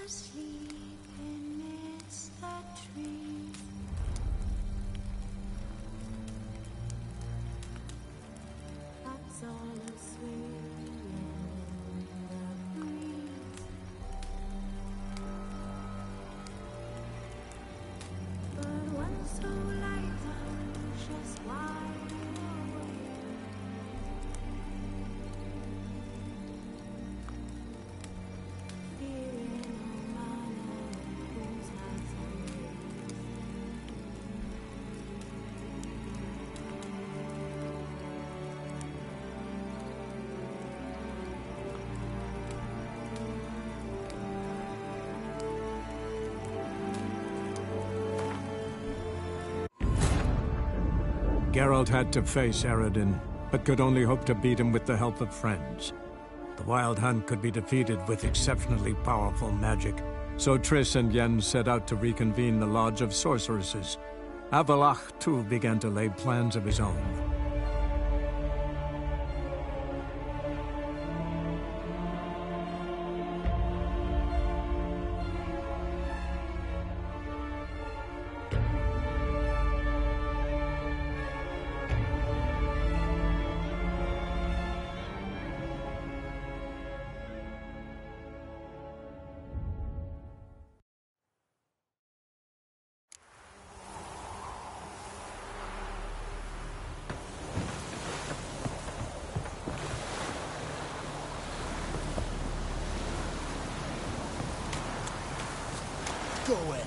asleep amidst the trees. That's all asleep in the breeze. But when so late, I'm just wide awake. Feeling no manner of whose has Geralt had to face Eredin, but could only hope to beat him with the help of friends. The Wild Hunt could be defeated with exceptionally powerful magic, so Triss and Yen set out to reconvene the Lodge of Sorceresses. Avalach, too, began to lay plans of his own. Go away.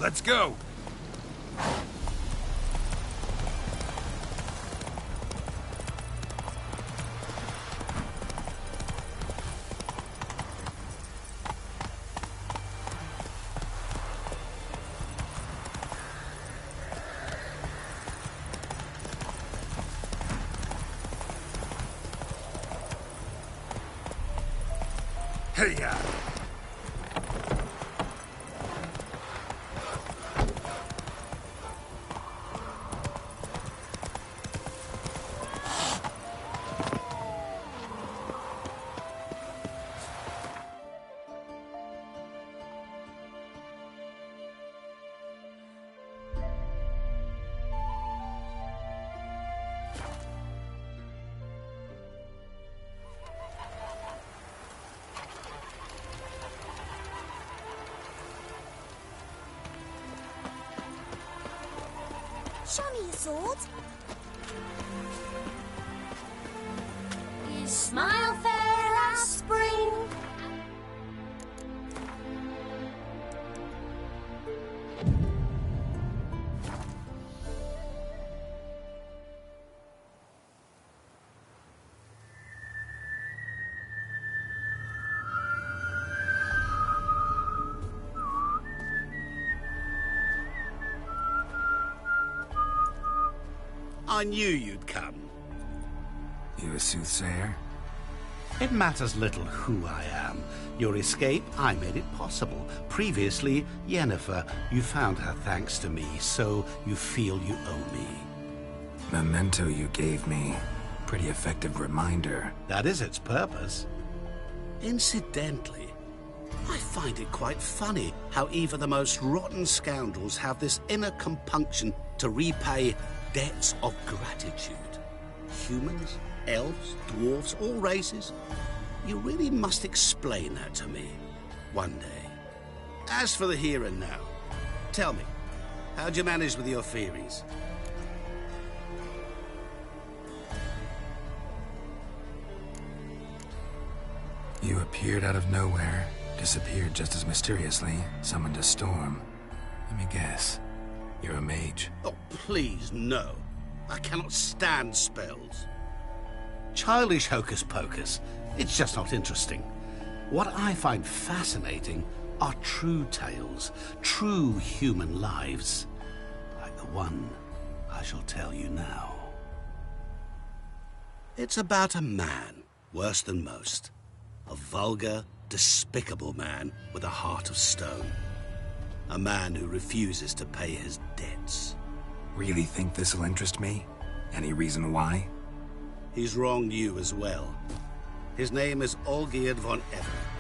Let's go! Hey-ya! Show me your sword. You smile fair as spring. I knew you'd come. You a soothsayer? It matters little who I am. Your escape, I made it possible. Previously, Yennefer, you found her thanks to me, so you feel you owe me. Memento you gave me. Pretty effective reminder. That is its purpose. Incidentally, I find it quite funny how even the most rotten scoundrels have this inner compunction to repay debts of gratitude. Humans, elves, dwarves, all races. You really must explain that to me one day. As for the here and now, tell me, how'd you manage with your theories? You appeared out of nowhere, disappeared just as mysteriously, summoned a storm. Let me guess. You're a mage. Oh, please, no. I cannot stand spells. Childish hocus pocus. It's just not interesting. What I find fascinating are true tales, true human lives, like the one I shall tell you now. It's about a man, worse than most. A vulgar, despicable man with a heart of stone. A man who refuses to pay his debts. Really think this'll interest me? Any reason why? He's wronged you as well. His name is Olgierd von Everec.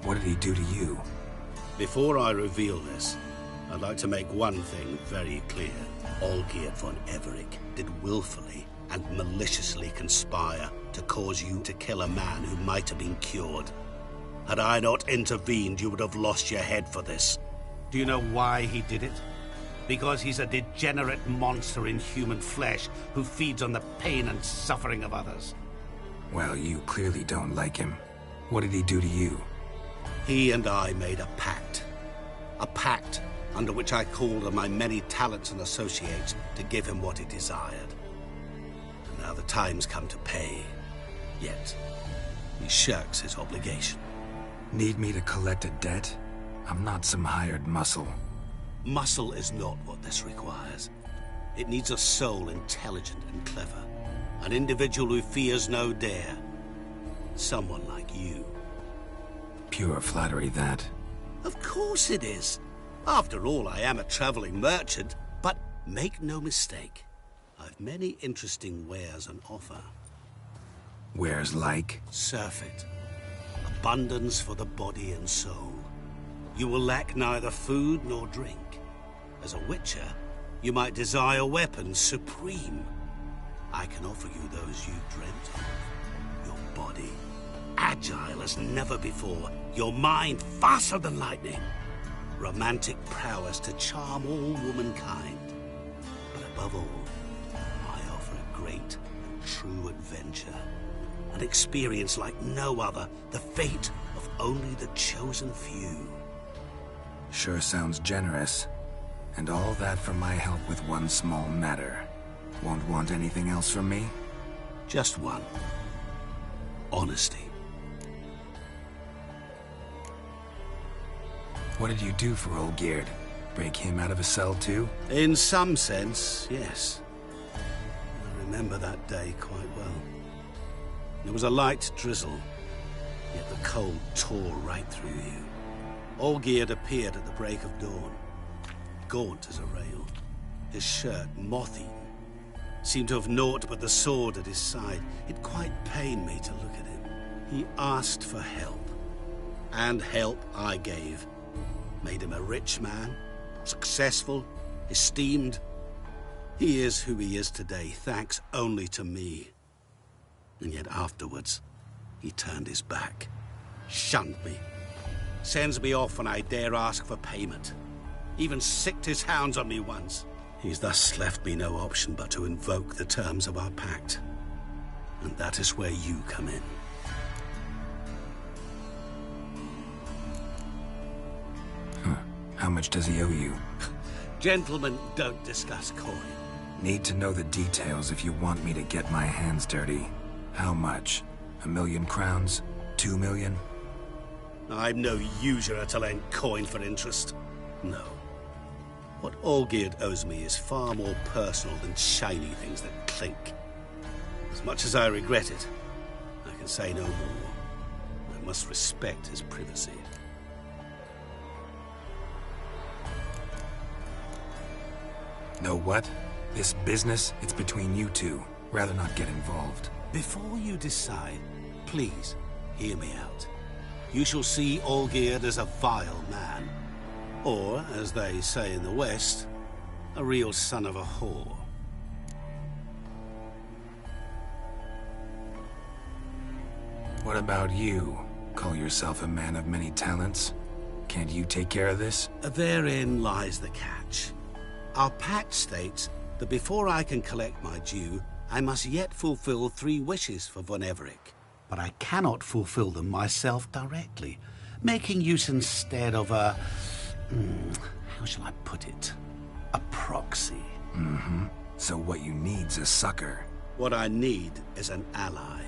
What did he do to you? Before I reveal this, I'd like to make one thing very clear. Olgierd von Everec did willfully and maliciously conspire to cause you to kill a man who might have been cured. Had I not intervened, you would have lost your head for this. Do you know why he did it? Because he's a degenerate monster in human flesh who feeds on the pain and suffering of others. Well, you clearly don't like him. What did he do to you? He and I made a pact. A pact under which I called on my many talents and associates to give him what he desired. And now the time's come to pay. Yet, he shirks his obligation. Need me to collect a debt? I'm not some hired muscle. Muscle is not what this requires. It needs a soul intelligent and clever. An individual who fears no dare. Someone like you. Pure flattery, that. Of course it is. After all, I am a traveling merchant. But make no mistake, I've many interesting wares on offer. Wares like? Surfeit. Abundance for the body and soul. You will lack neither food nor drink. As a witcher, you might desire weapons supreme. I can offer you those you dreamt of. Your body, agile as never before. Your mind, faster than lightning. Romantic prowess to charm all womankind. But above all, I offer a great and true adventure. An experience like no other. The fate of only the chosen few. Sure sounds generous. And all that for my help with one small matter. Won't want anything else from me? Just one. Honesty. What did you do for Olgierd? Break him out of a cell too? In some sense, yes. I remember that day quite well. There was a light drizzle, yet the cold tore right through you. Olgierd appeared at the break of dawn, gaunt as a rail, his shirt moth-eaten. Seemed to have naught but the sword at his side. It quite pained me to look at him. He asked for help, and help I gave. Made him a rich man, successful, esteemed. He is who he is today, thanks only to me. And yet afterwards, he turned his back, shunned me, sends me off when I dare ask for payment. Even sicked his hounds on me once. He's thus left me no option but to invoke the terms of our pact. And that is where you come in. How much does he owe you? Gentlemen don't discuss coin. Need to know the details if you want me to get my hands dirty. How much? 1,000,000 crowns? 2 million? I'm no usurer to lend coin for interest. No. What Olgierd owes me is far more personal than shiny things that clink. As much as I regret it, I can say no more. I must respect his privacy. Know what? This business, it's between you two. Rather not get involved. Before you decide, please hear me out. You shall see Olgierd as a vile man. Or, as they say in the West, a real son of a whore. What about you? Call yourself a man of many talents? Can't you take care of this? Therein lies the catch. Our pact states that before I can collect my due, I must yet fulfill 3 wishes for Von Everec. But I cannot fulfill them myself directly, making use instead of a... how shall I put it? A proxy. Mm-hmm. So what you need's a sucker. What I need is an ally.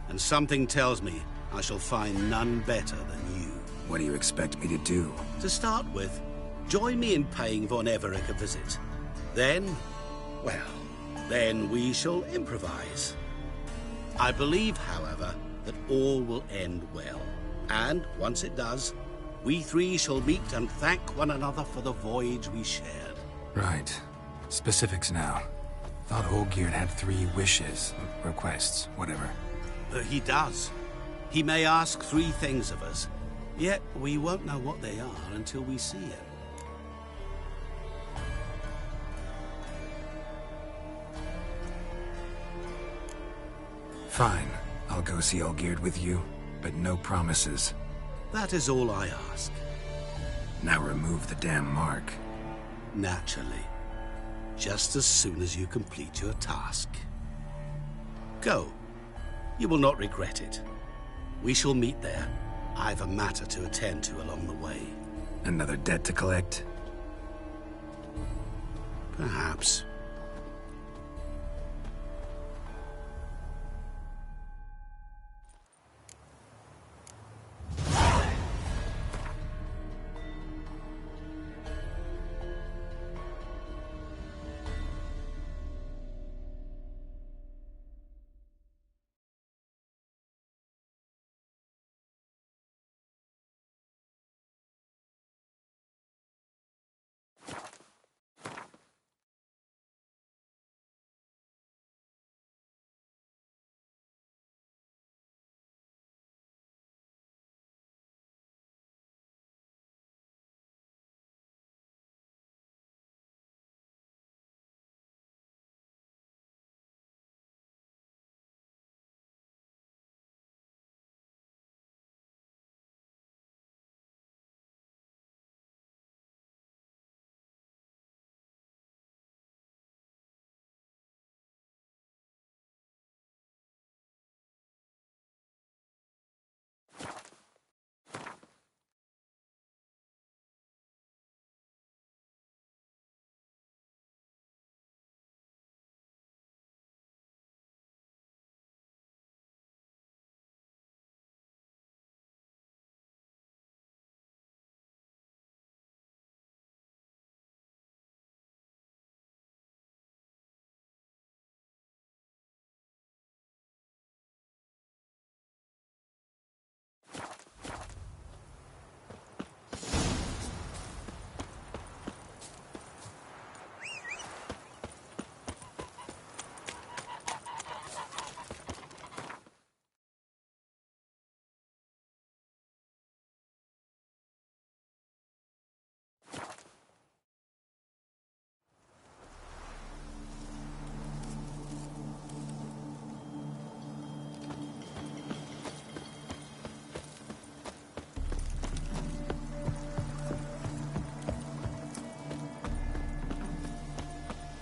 And something tells me I shall find none better than you. What do you expect me to do? To start with, join me in paying Von Everec a visit. Then, well, then we shall improvise. I believe, however, that all will end well. And once it does, we 3 shall meet and thank one another for the voyage we shared. Right. Specifics now. Thought Olgierd had 3 wishes, requests, whatever. He does. He may ask 3 things of us, yet we won't know what they are until we see him. Fine. I'll go see Olgierd with you, but no promises. That is all I ask. Now remove the damn mark. Naturally. Just as soon as you complete your task. Go. You will not regret it. We shall meet there. I've a matter to attend to along the way. Another debt to collect? Perhaps.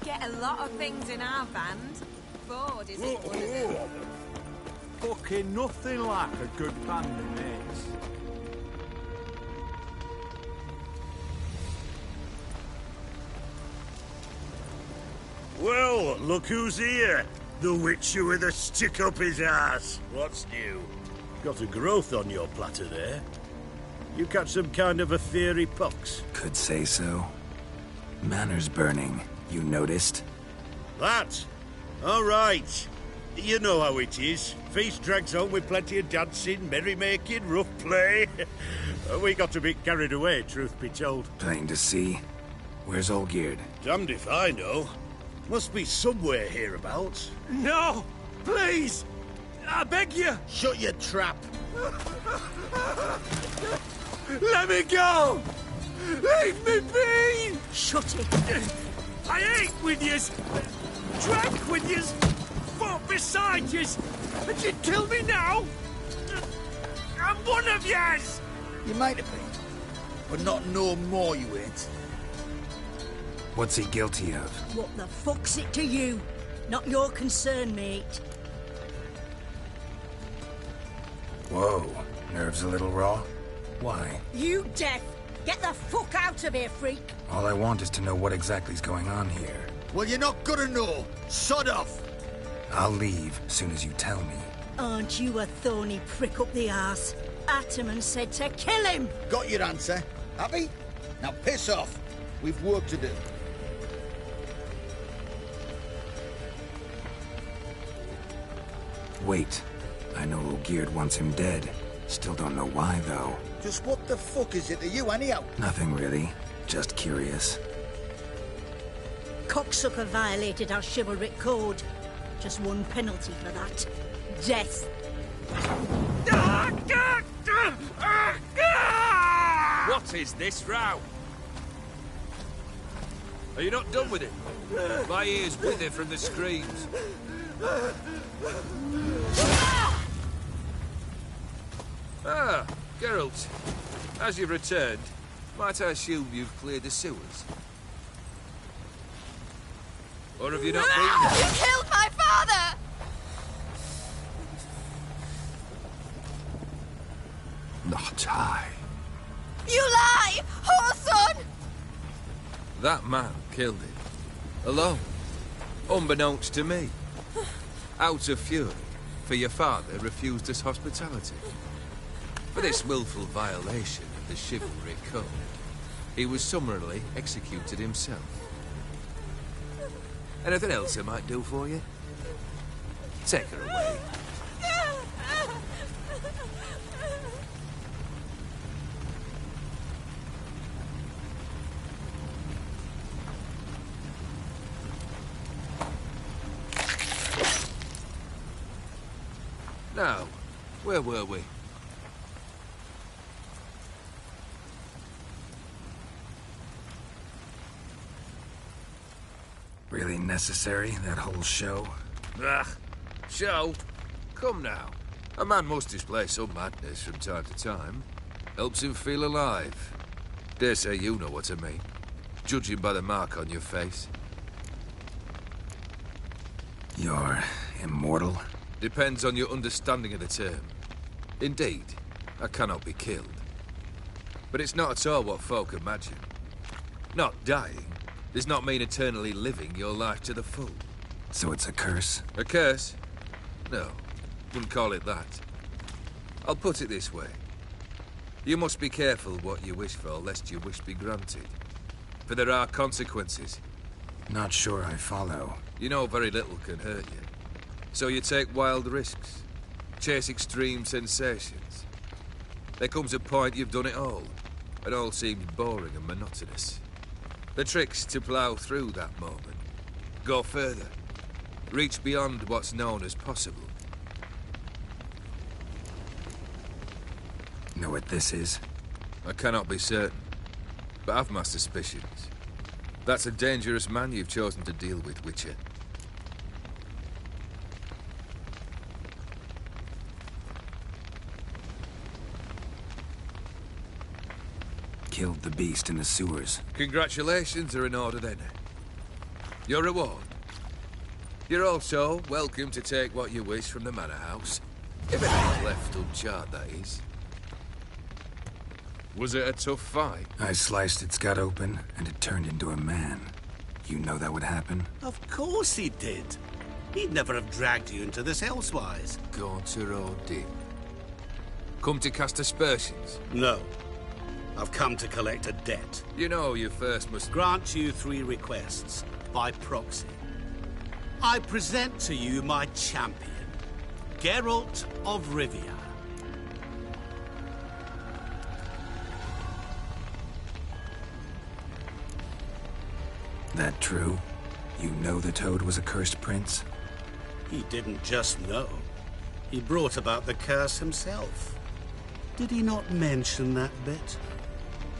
Get a lot of things in our band. Bored isn't one of them. Fucking nothing like a good band of mates. Well, look who's here. The Witcher with a stick up his ass. What's new? Got a growth on your platter there. You catch some kind of a fiery pox? Could say so. Manor's burning. You noticed? That? All right. You know how it is. Feast drags on with plenty of dancing, merrymaking, rough play. We got a bit carried away, truth be told. Plain to see. Where's Olgierd? Damned if I know. Must be somewhere hereabouts. No! Please! I beg you! Shut your trap. Let me go! Leave me be! Shut it. I ate with yous, drank with yous, fought beside yous, and you'd kill me now? I'm one of yous! You might have been, but not no more you ain't. What's he guilty of? What the fuck's it to you? Not your concern, mate. Whoa. Nerves a little raw? Why? You deaf! Get the fuck out of here, freak! All I want is to know what exactly's going on here. Well, you're not gonna know. Sod off. I'll leave soon as you tell me. Aren't you a thorny prick up the arse? Ataman said to kill him! Got your answer. Happy? Now piss off. We've work to do. Wait. I know Olgierd wants him dead. Still don't know why, though. Just what the fuck is it to you, anyhow? Nothing really. Just curious. Cocksucker violated our chivalric code. Just one penalty for that. Death. What is this row? Are you not done with it? My ears wither from the screams. Ah, Geralt. As you've returned, might I assume you've cleared the sewers? Or have you not been there? You killed my father! Not I. You lie! Whoreson! That man killed him. Alone. Unbeknownst to me. Out of fury, for your father refused us hospitality. For this willful violation of the chivalry code, he was summarily executed himself. Anything else I might do for you? Take her away. Now, where were we? Really necessary, that whole show? Ugh, show? Come now. A man must display some madness from time to time. Helps him feel alive. Dare say you know what I mean. Judging by the mark on your face. You're immortal? Depends on your understanding of the term. Indeed, I cannot be killed. But it's not at all what folk imagine. Not dying does not mean eternally living your life to the full. So it's a curse? A curse? No, wouldn't call it that. I'll put it this way. You must be careful what you wish for, lest your wish be granted. For there are consequences. Not sure I follow. You know very little can hurt you. So you take wild risks. Chase extreme sensations. There comes a point you've done it all, and all seems boring and monotonous. The trick's to plough through that moment. Go further. Reach beyond what's known as possible. Know what this is? I cannot be certain, but I've my suspicions. That's a dangerous man you've chosen to deal with, Witcher. Killed the beast in the sewers. Congratulations are in order then. Your reward. You're also welcome to take what you wish from the manor house. If it ain't left uncharred, that is. Was it a tough fight? I sliced its gut open, and it turned into a man. You know that would happen? Of course he did. He'd never have dragged you into this elsewise. Gaunter or Dick? Come to cast aspersions? No. I've come to collect a debt. You know you first must... Grant you 3 requests, by proxy. I present to you my champion, Geralt of Rivia. That true? You know the Toad was a cursed prince? He didn't just know. He brought about the curse himself. Did he not mention that bit?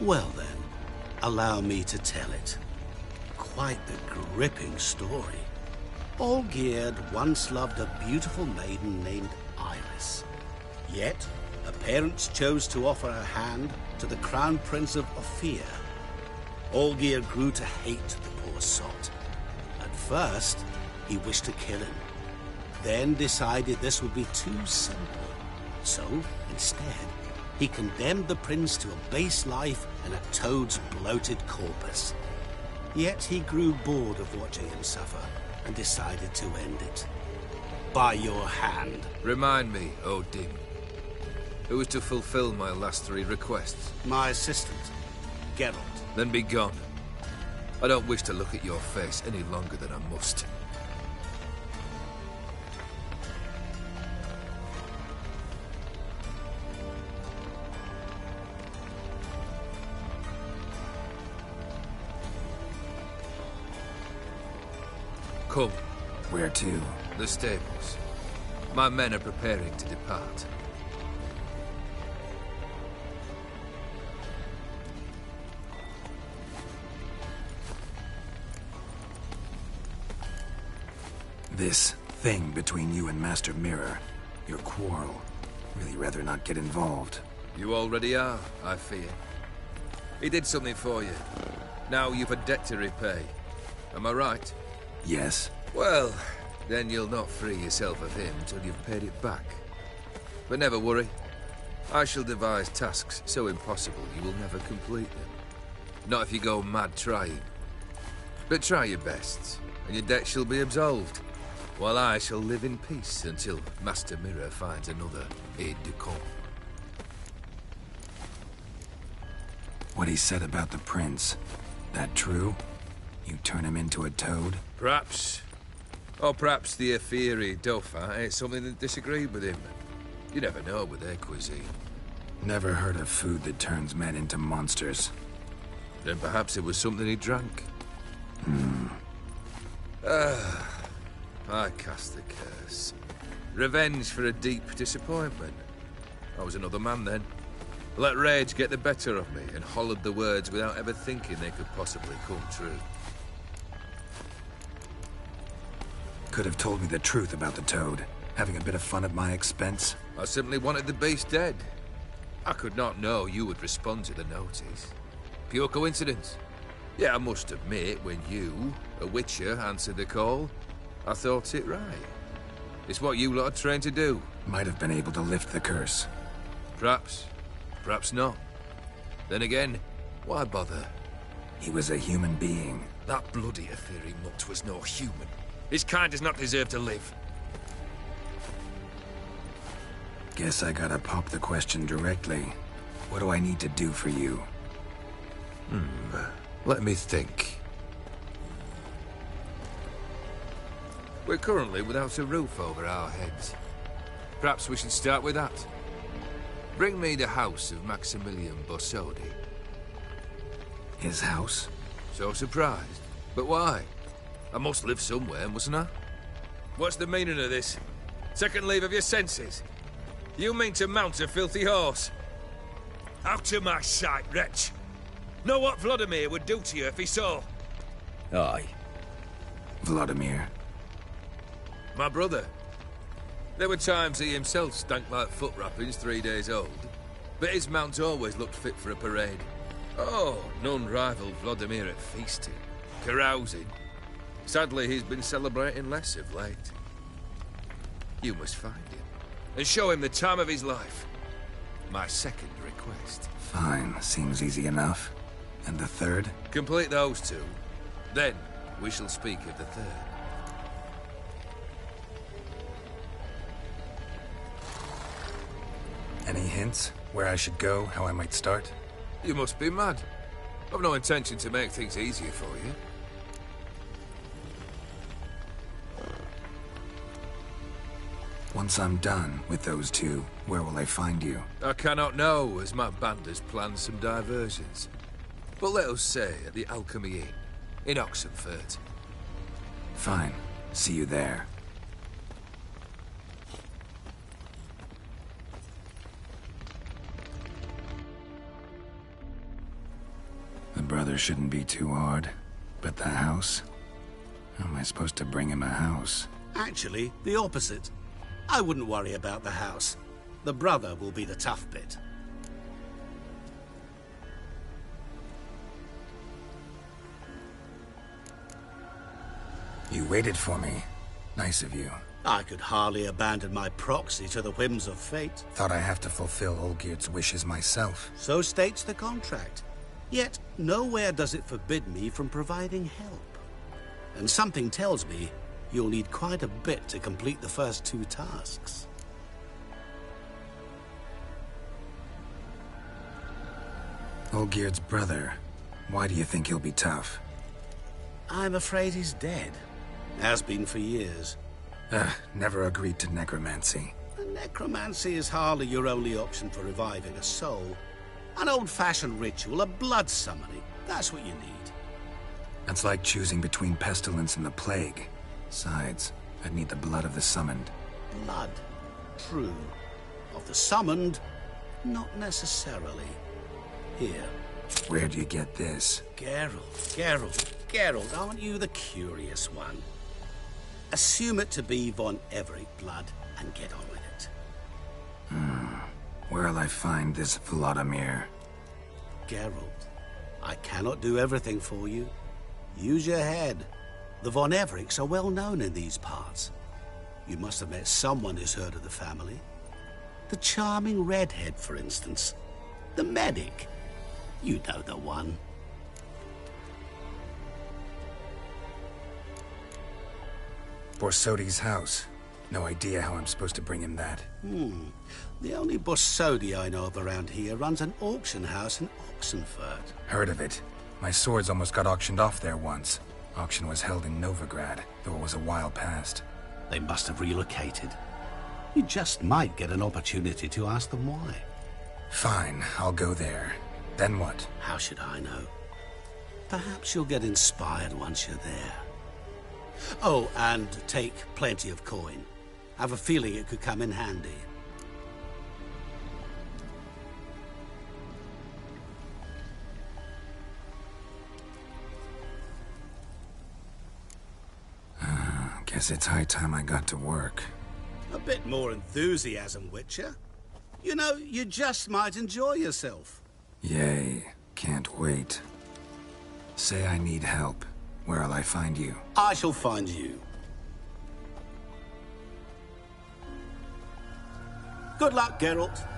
Well then, allow me to tell it. Quite the gripping story. Olgierd once loved a beautiful maiden named Iris. Yet, her parents chose to offer her hand to the Crown Prince of Ophir. Olgierd grew to hate the poor sot. At first, he wished to kill him. Then decided this would be too simple. So, instead, he condemned the prince to a base life in a toad's bloated corpus. Yet he grew bored of watching him suffer and decided to end it. By your hand. Remind me, Odin. Who is to fulfill my last 3 requests? My assistant, Geralt. Then be gone. I don't wish to look at your face any longer than I must. Come. Where to? The stables. My men are preparing to depart. This thing between you and Master Mirror, your quarrel, really rather not get involved. You already are, I fear. He did something for you. Now you've a debt to repay. Am I right? Yes. Well, then you'll not free yourself of him till you've paid it back. But never worry. I shall devise tasks so impossible you will never complete them. Not if you go mad trying. But try your best, and your debt shall be absolved, while I shall live in peace until Master Mirror finds another aide-de-camp. What he said about the prince, that true? You turn him into a toad? Perhaps. Or perhaps the Aetheri Dauphin ate something that disagreed with him. You never know with their cuisine. Never heard of food that turns men into monsters. Then perhaps it was something he drank. I cast the curse. Revenge for a deep disappointment. I was another man then. Let rage get the better of me and hollered the words without ever thinking they could possibly come true. Could have told me the truth about the Toad, having a bit of fun at my expense. I simply wanted the beast dead. I could not know you would respond to the notice. Pure coincidence. Yeah, I must admit, when you, a witcher, answered the call, I thought it right. It's what you lot are trained to do. Might have been able to lift the curse. Perhaps. Perhaps not. Then again, why bother? He was a human being. That bloody Aetheri mutt was no human. His kind does not deserve to live. Guess I gotta pop the question directly. What do I need to do for you? Let me think. We're currently without a roof over our heads. Perhaps we should start with that. Bring me the house of Maximilian Borsodi. His house? So surprised. But why? I must live somewhere, mustn't I? What's the meaning of this? Second leave of your senses? You mean to mount a filthy horse? Out of my sight, wretch! Know what Vladimir would do to you if he saw? Aye. Vladimir. My brother. There were times he himself stank like foot wrappings 3 days old, but his mount always looked fit for a parade. Oh, none rivaled Vladimir at feasting, carousing. Sadly, he's been celebrating less of late. You must find him, and show him the time of his life. My second request. Fine, seems easy enough. And the third? Complete those 2. Then, we shall speak of the third. Any hints? Where I should go? How I might start? You must be mad. I've no intention to make things easier for you. Once I'm done with those two, where will I find you? I cannot know, as my band has planned some diversions. But let us say at the Alchemy Inn, in Oxenfurt. Fine. See you there. The brother shouldn't be too hard. But the house? How am I supposed to bring him a house? Actually, the opposite. I wouldn't worry about the house. The brother will be the tough bit. You waited for me. Nice of you. I could hardly abandon my proxy to the whims of fate. Thought I have to fulfill Olgierd's wishes myself. So states the contract. Yet, nowhere does it forbid me from providing help. And something tells me you'll need quite a bit to complete the first two tasks. Olgierd's brother. Why do you think he'll be tough? I'm afraid he's dead. Has been for years. Never agreed to necromancy. Necromancy is hardly your only option for reviving a soul. An old-fashioned ritual, a blood summoning. That's what you need. That's like choosing between pestilence and the plague. Besides, I'd need the blood of the summoned. Blood. True. Of the summoned, not necessarily. Here. Where do you get this? Geralt, aren't you the curious one? Assume it to be von Everett blood and get on with it. Where'll I find this Vladimir? Geralt, I cannot do everything for you. Use your head. The von Evericks are well known in these parts. You must have met someone who's heard of the family. The charming redhead, for instance. The medic. You know the one. Borsodi's house. No idea how I'm supposed to bring him that. The only Borsodi I know of around here runs an auction house in Oxenfurt. Heard of it. My swords almost got auctioned off there once. Auction was held in Novigrad, though it was a while past. They must have relocated. You just might get an opportunity to ask them why. Fine, I'll go there. Then what? How should I know? Perhaps you'll get inspired once you're there. Oh, and take plenty of coin. Have a feeling it could come in handy. Guess it's high time I got to work. A bit more enthusiasm, Witcher. You know, you just might enjoy yourself. Yay. Can't wait. Say I need help. Where'll I find you? I shall find you. Good luck, Geralt.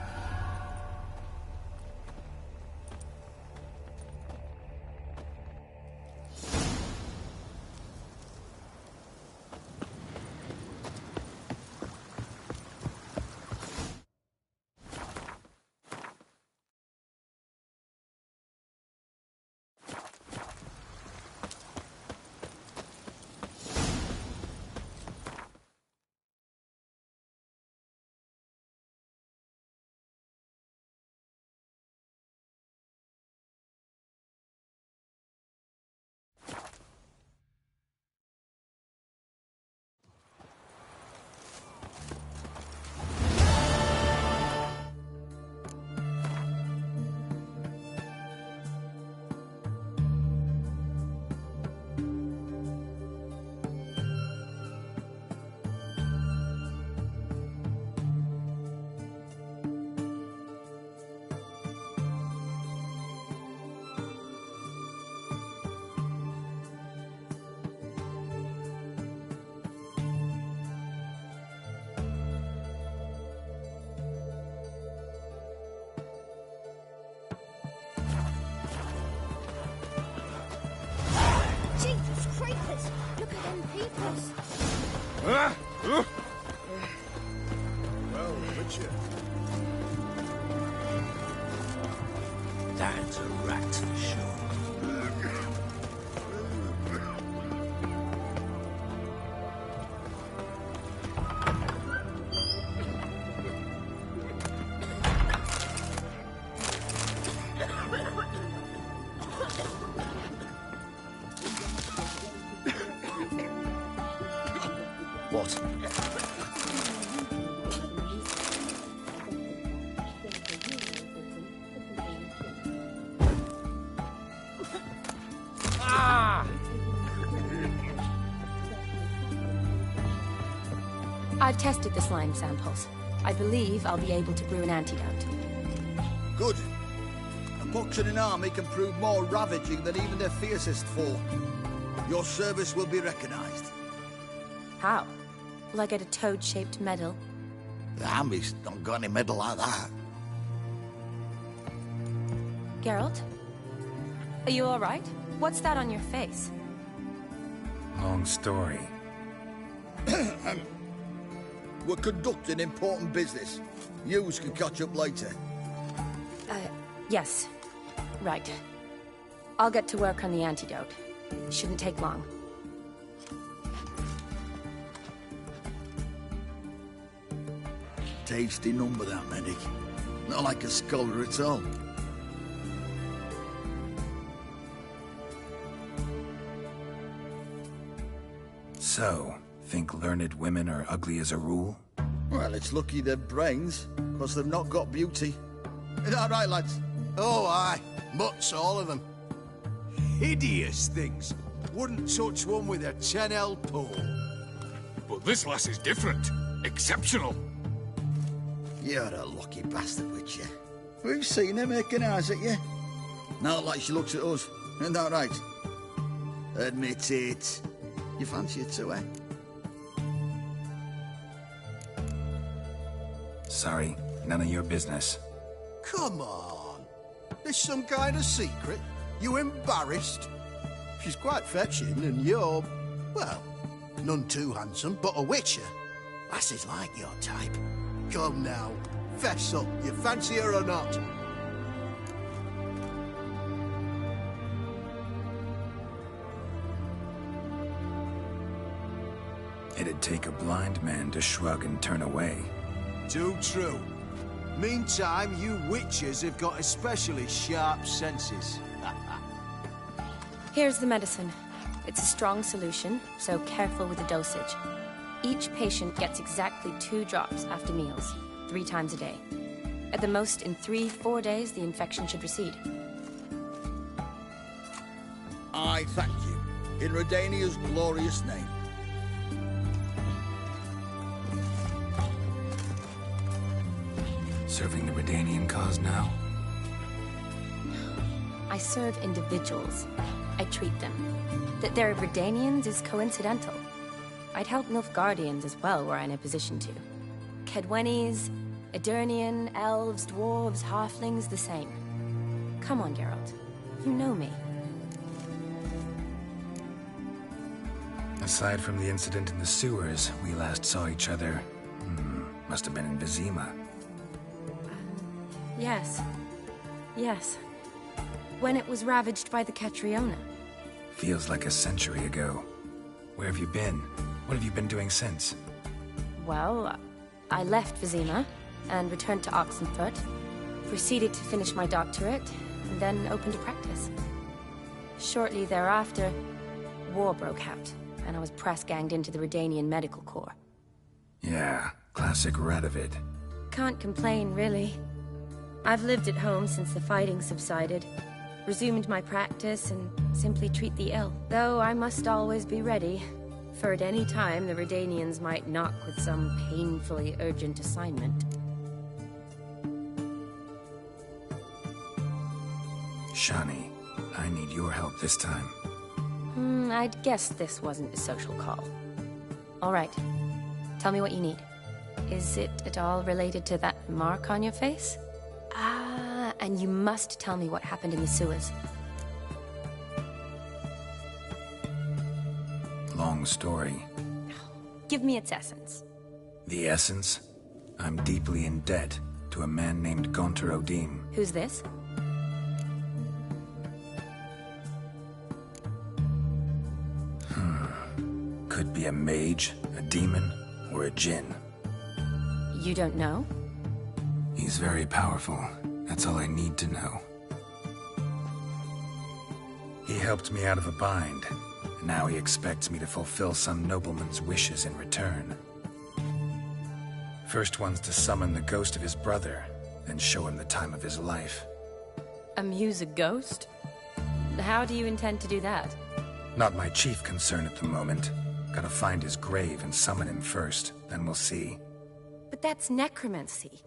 Jesus creepers! Look at them peepers! Well, Witcher. That's a I've tested the slime samples. I believe I'll be able to brew an antidote. Good. A pox in an army can prove more ravaging than even their fiercest foe. Your service will be recognized. How? Will I get a toad-shaped medal? The army's don't got any medal like that. Geralt? Are you alright? What's that on your face? Long story. We're conducting important business. Yous can catch up later. Yes. Right. I'll get to work on the antidote. Shouldn't take long. Tasty number, that medic. Not like a scholar at all. So, think learned women are ugly as a rule? Well, it's lucky they're brains, because they've not got beauty. Is that right, lads? Oh, aye. Mutts, all of them. Hideous things. Wouldn't touch one with a 10L pole. But this lass is different. Exceptional. You're a lucky bastard, Witcher. We've seen her making eyes at you. Not like she looks at us. Isn't that right? Admit it. You fancy it too, eh? Sorry, none of your business. Come on. There's some kind of secret? You embarrassed? She's quite fetching, and you're, well, none too handsome, but a witcher. Lasses like your type. Come now, fess up. You fancy her or not? It'd take a blind man to shrug and turn away. Too true. Meantime, you witches have got especially sharp senses. Here's the medicine. It's a strong solution, so careful with the dosage. Each patient gets exactly 2 drops after meals, 3 times a day. At the most, in 3-4 days, the infection should recede. I thank you. In Redania's glorious name. Serving the Redanian cause now? I serve individuals. I treat them. That they're Redanians is coincidental. I'd help Nilfgaardians as well were I in a position to. Kedwenis, Edirnian, elves, dwarves, halflings, the same. Come on, Geralt. You know me. Aside from the incident in the sewers, we last saw each other... must have been in Vizima. Yes. Yes. When it was ravaged by the Catriona. Feels like a century ago. Where have you been? What have you been doing since? Well, I left Vizima and returned to Oxenfurt, proceeded to finish my doctorate, and then opened a practice. Shortly thereafter, war broke out, and I was press-ganged into the Redanian Medical Corps. Yeah, classic Radovid. Can't complain, really. I've lived at home since the fighting subsided, resumed my practice, and simply treat the ill. Though I must always be ready, for at any time the Redanians might knock with some painfully urgent assignment. Shani, I need your help this time. I'd guessed this wasn't a social call. All right. Tell me what you need. Is it at all related to that mark on your face? And you must tell me what happened in the sewers. Long story. Give me its essence. The essence? I'm deeply in debt to a man named Gaunter Odim. Who's this? Could be a mage, a demon, or a djinn. You don't know? He's very powerful. That's all I need to know. He helped me out of a bind. Now he expects me to fulfill some nobleman's wishes in return. First one's to summon the ghost of his brother, then show him the time of his life. Amuse a ghost? How do you intend to do that? Not my chief concern at the moment. Gotta find his grave and summon him first, then we'll see. But that's necromancy.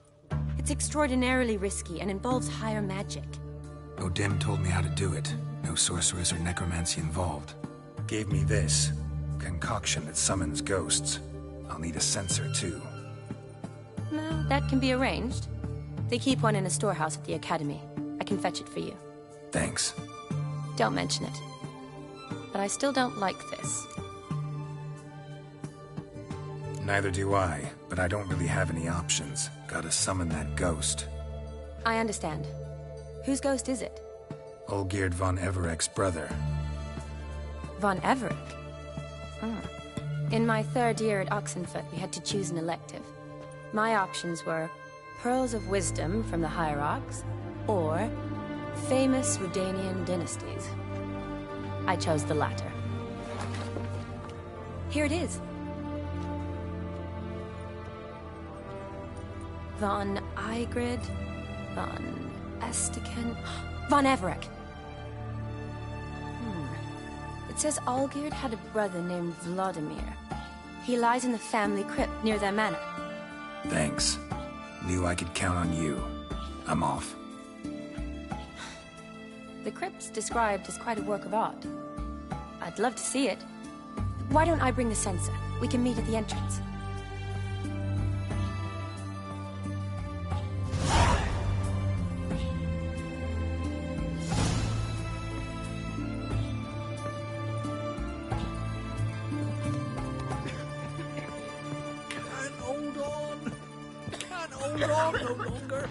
It's extraordinarily risky and involves higher magic. Odim told me how to do it. No sorceress or necromancy involved. Gave me this concoction that summons ghosts. I'll need a censer too. No, that can be arranged. They keep one in a storehouse at the academy. I can fetch it for you. Thanks. Don't mention it. But I still don't like this. Neither do I, but I don't really have any options. Gotta summon that ghost. I understand. Whose ghost is it? Olgierd von Everek's brother. Von Everek? In my 3rd year at Oxenfoot, we had to choose an elective. My options were Pearls of Wisdom from the Hierarchs, or famous Redanian dynasties. I chose the latter. Here it is. Von Igrid, Von Estiken, Von Everek. It says Olgierd had a brother named Vladimir. He lies in the family crypt near their manor. Thanks. Knew I could count on you. I'm off. The crypt's described as quite a work of art. I'd love to see it. Why don't I bring the censer? We can meet at the entrance. No longer.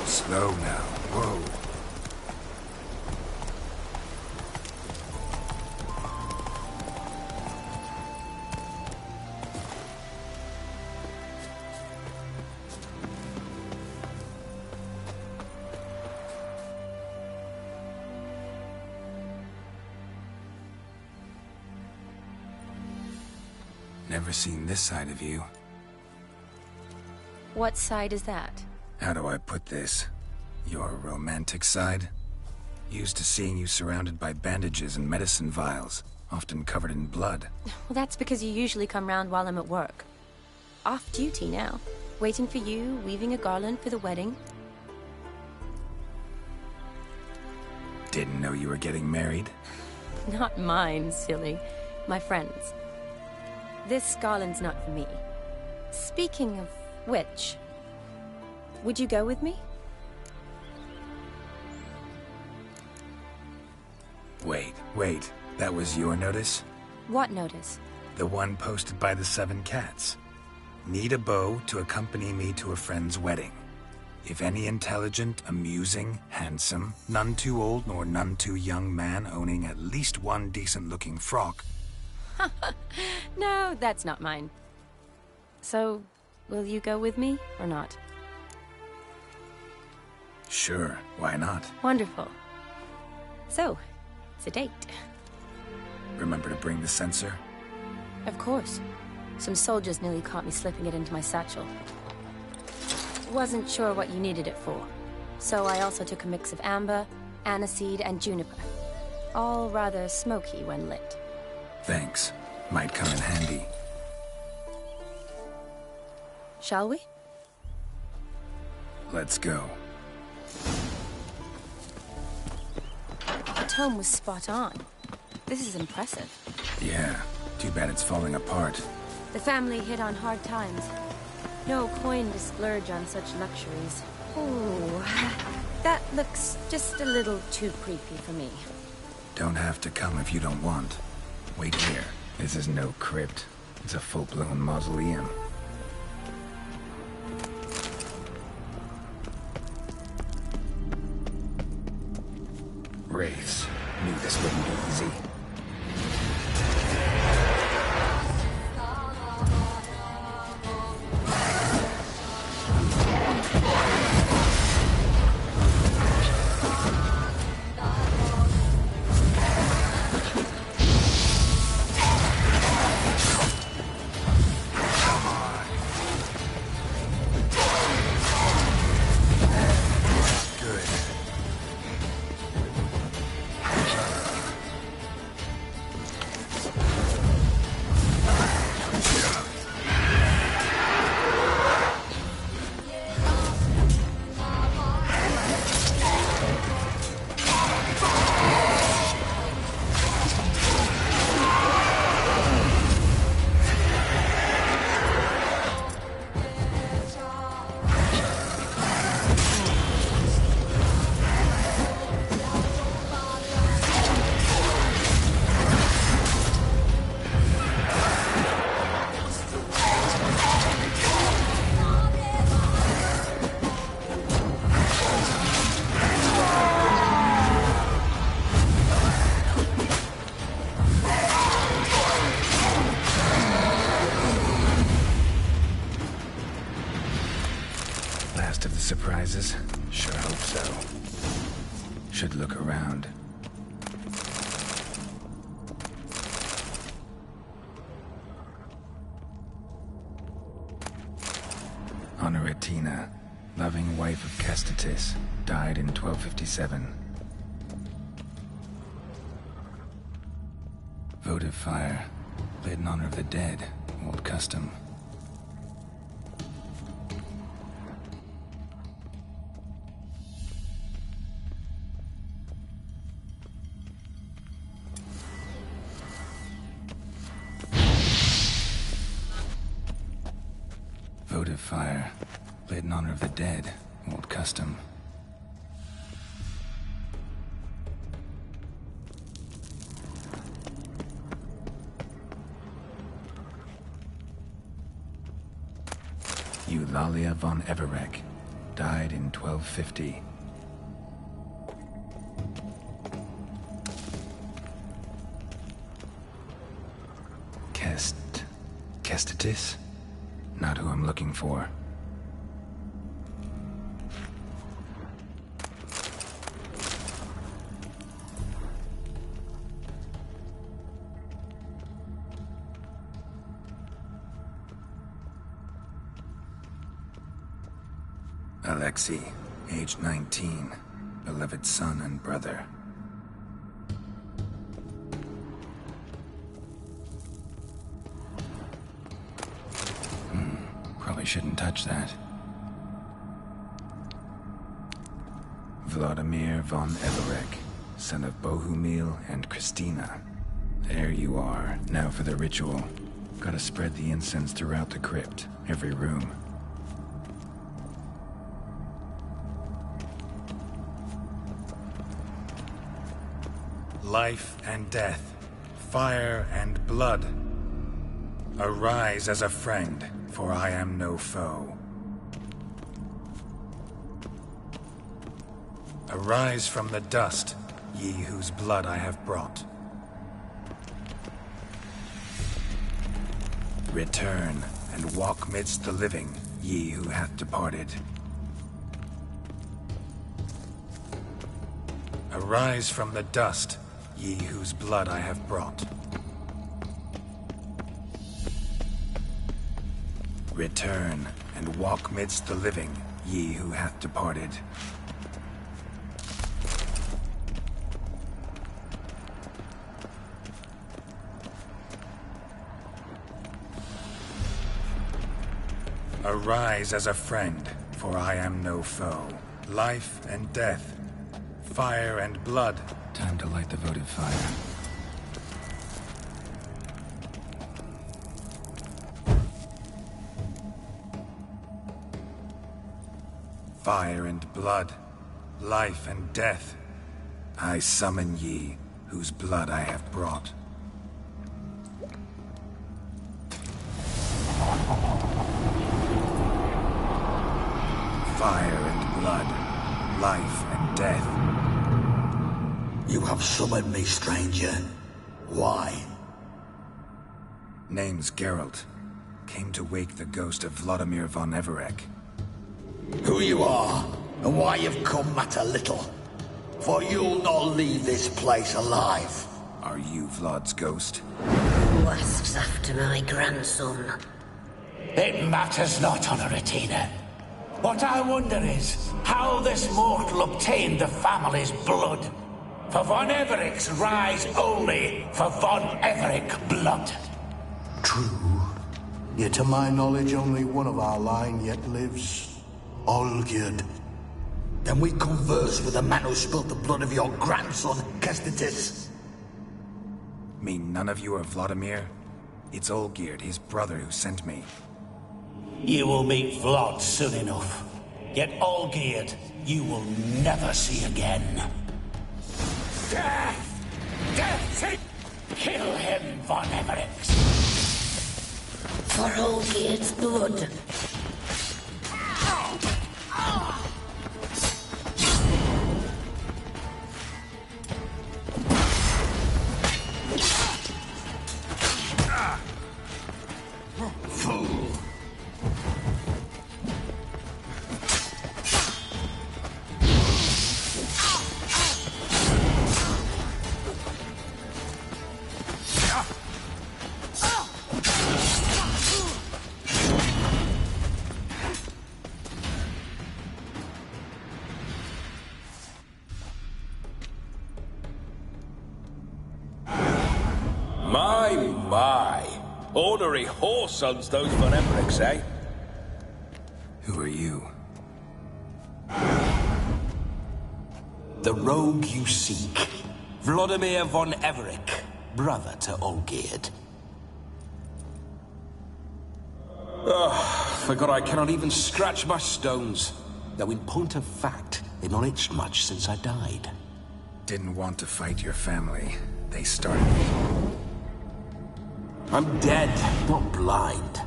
Slow now. Whoa. Never seen this side of you. What side is that? How do I put this? Your romantic side? Used to seeing you surrounded by bandages and medicine vials, often covered in blood. Well, that's because you usually come round while I'm at work. Off duty now. Waiting for you, weaving a garland for the wedding. Didn't know you were getting married? Not mine, silly. My friend's. This garland's not for me. Speaking of which, would you go with me? Wait. That was your notice? What notice? The one posted by the 7 cats. Need a beau to accompany me to a friend's wedding. If any intelligent, amusing, handsome, none too old nor none too young man owning at least one decent-looking frock... No, that's not mine. So, will you go with me, or not? Sure, why not? Wonderful. So, it's a date. Remember to bring the censer? Of course. Some soldiers nearly caught me slipping it into my satchel. Wasn't sure what you needed it for, so I also took a mix of amber, aniseed, and juniper. All rather smoky when lit. Thanks. Might come in handy. Shall we? Let's go. The tome was spot on. This is impressive. Yeah, too bad it's falling apart. The family hit on hard times. No coin to splurge on such luxuries. Ooh, that looks just a little too creepy for me. Don't have to come if you don't want. Wait here. This is no crypt. It's a full-blown mausoleum. Wraiths. Knew this wouldn't be easy. Surprises? Sure hope so. Should look around. Honoratina, loving wife of Kestatis, died in 1257. Votive fire, lit in honor of the dead, old custom. Votive fire, lit in honor of the dead, old custom. Eulalia von Everek, died in 1250. Kestatis? Not who I'm looking for. Alexei, age 19, beloved son and brother. Probably shouldn't touch that. Vladimir von Everek, son of Bohumil and Christina. There you are. Now for the ritual. Gotta spread the incense throughout the crypt, every room. life and death, fire and blood. Arise as a friend, for I am no foe. Arise from the dust, ye whose blood I have brought. Return, and walk midst the living, ye who hath departed. Arise from the dust, ye whose blood I have brought. Return, and walk midst the living, ye who hath departed. Arise as a friend, for I am no foe. Life and death, fire and blood. Time to light the votive fire. Fire and blood, life and death. I summon ye, whose blood I have brought. Fire and blood, life and death. You have summoned me, stranger. Why? Name's Geralt. Came to wake the ghost of Vladimir von Everec. Who you are, and why you've come matter little. For you'll not leave this place alive. Are you Vlad's ghost? Who asks after my grandson? It matters not, Honoratina. What I wonder is how this mortal obtained the family's blood. For von Everec's rise only for von Everec blood. True. Yet to my knowledge, only one of our line yet lives. Olgierd. Then we converse with the man who spilt the blood of your grandson, Kestitis. Mean none of you are Vladimir? It's Olgierd, his brother, who sent me. You will meet Vlad soon enough. Yet Olgierd, you will never see again. Death! Death! Kill him, von Everec! For Olgierd's blood. Fool. My. Ornery whoresons those von Everecs, eh? Who are you? The rogue you seek. Vladimir von Everec, brother to Olgierd. Forgot I cannot even scratch my stones. Though in point of fact, they've not itched much since I died. Didn't want to fight your family. They started me. I'm dead, not blind.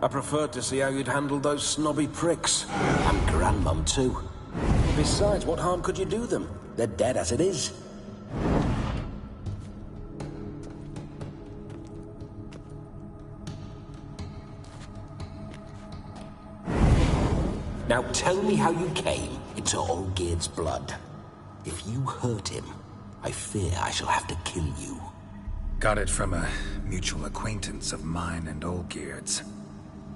I preferred to see how you'd handle those snobby pricks. And Grandmum, too. Besides, what harm could you do them? They're dead as it is. Now tell me how you came into Olgierd's blood. If you hurt him, I fear I shall have to kill you. Got it from a mutual acquaintance of mine and Olgierd's.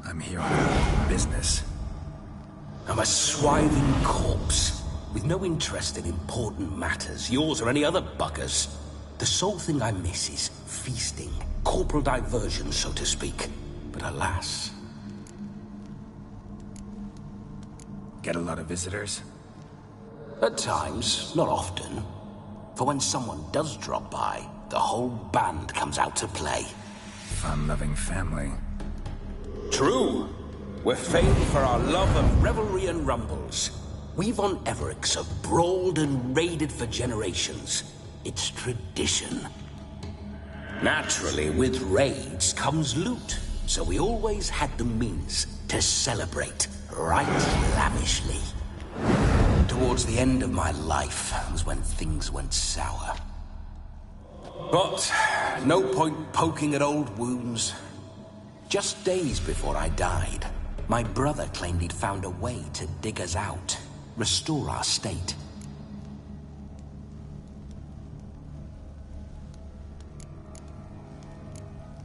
I'm here on business. I'm a swiving corpse, with no interest in important matters, yours or any other buggers. The sole thing I miss is feasting, corporal diversion, so to speak. But alas... Get a lot of visitors? At times, not often. For when someone does drop by, the whole band comes out to play. Fun-loving family. True. We're famed for our love of revelry and rumbles. We von Everecs have brawled and raided for generations. it's tradition. Naturally, with raids comes loot, so we always had the means to celebrate right lavishly. Towards the end of my life was when things went sour. But no point poking at old wounds. Just days before I died, my brother claimed he'd found a way to dig us out, restore our state.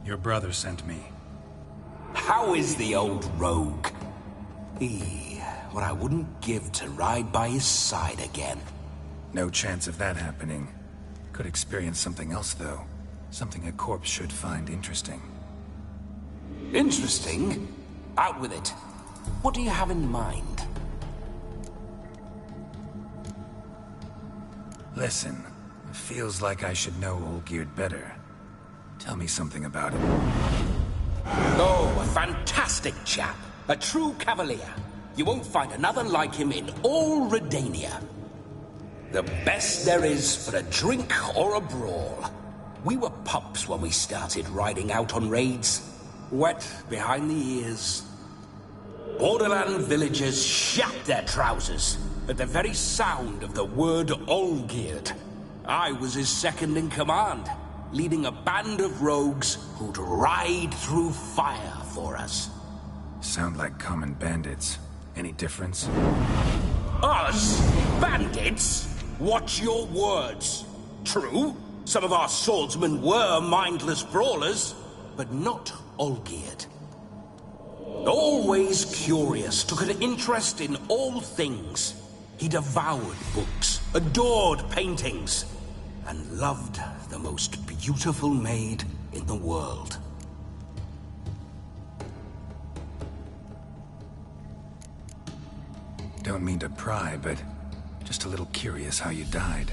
Your brother sent me. How is the old rogue? What I wouldn't give to ride by his side again. No chance of that happening. Could experience something else, though. Something a corpse should find interesting. Interesting? Out with it. What do you have in mind? Listen, it feels like I should know Olgierd better. Tell me something about him. Oh, a fantastic chap. A true cavalier. You won't find another like him in all Redania. The best there is for a drink or a brawl. We were pups when we started riding out on raids. Wet behind the ears. Borderland villagers shat their trousers at the very sound of the word Olgierd. I was his second in command, leading a band of rogues who'd ride through fire for us. Sound like common bandits. Any difference? Us? Bandits? Watch your words. True, some of our swordsmen were mindless brawlers, but not Olgierd. Always curious, took an interest in all things. He devoured books, adored paintings, and loved the most beautiful maid in the world. Don't mean to pry, but just a little curious how you died.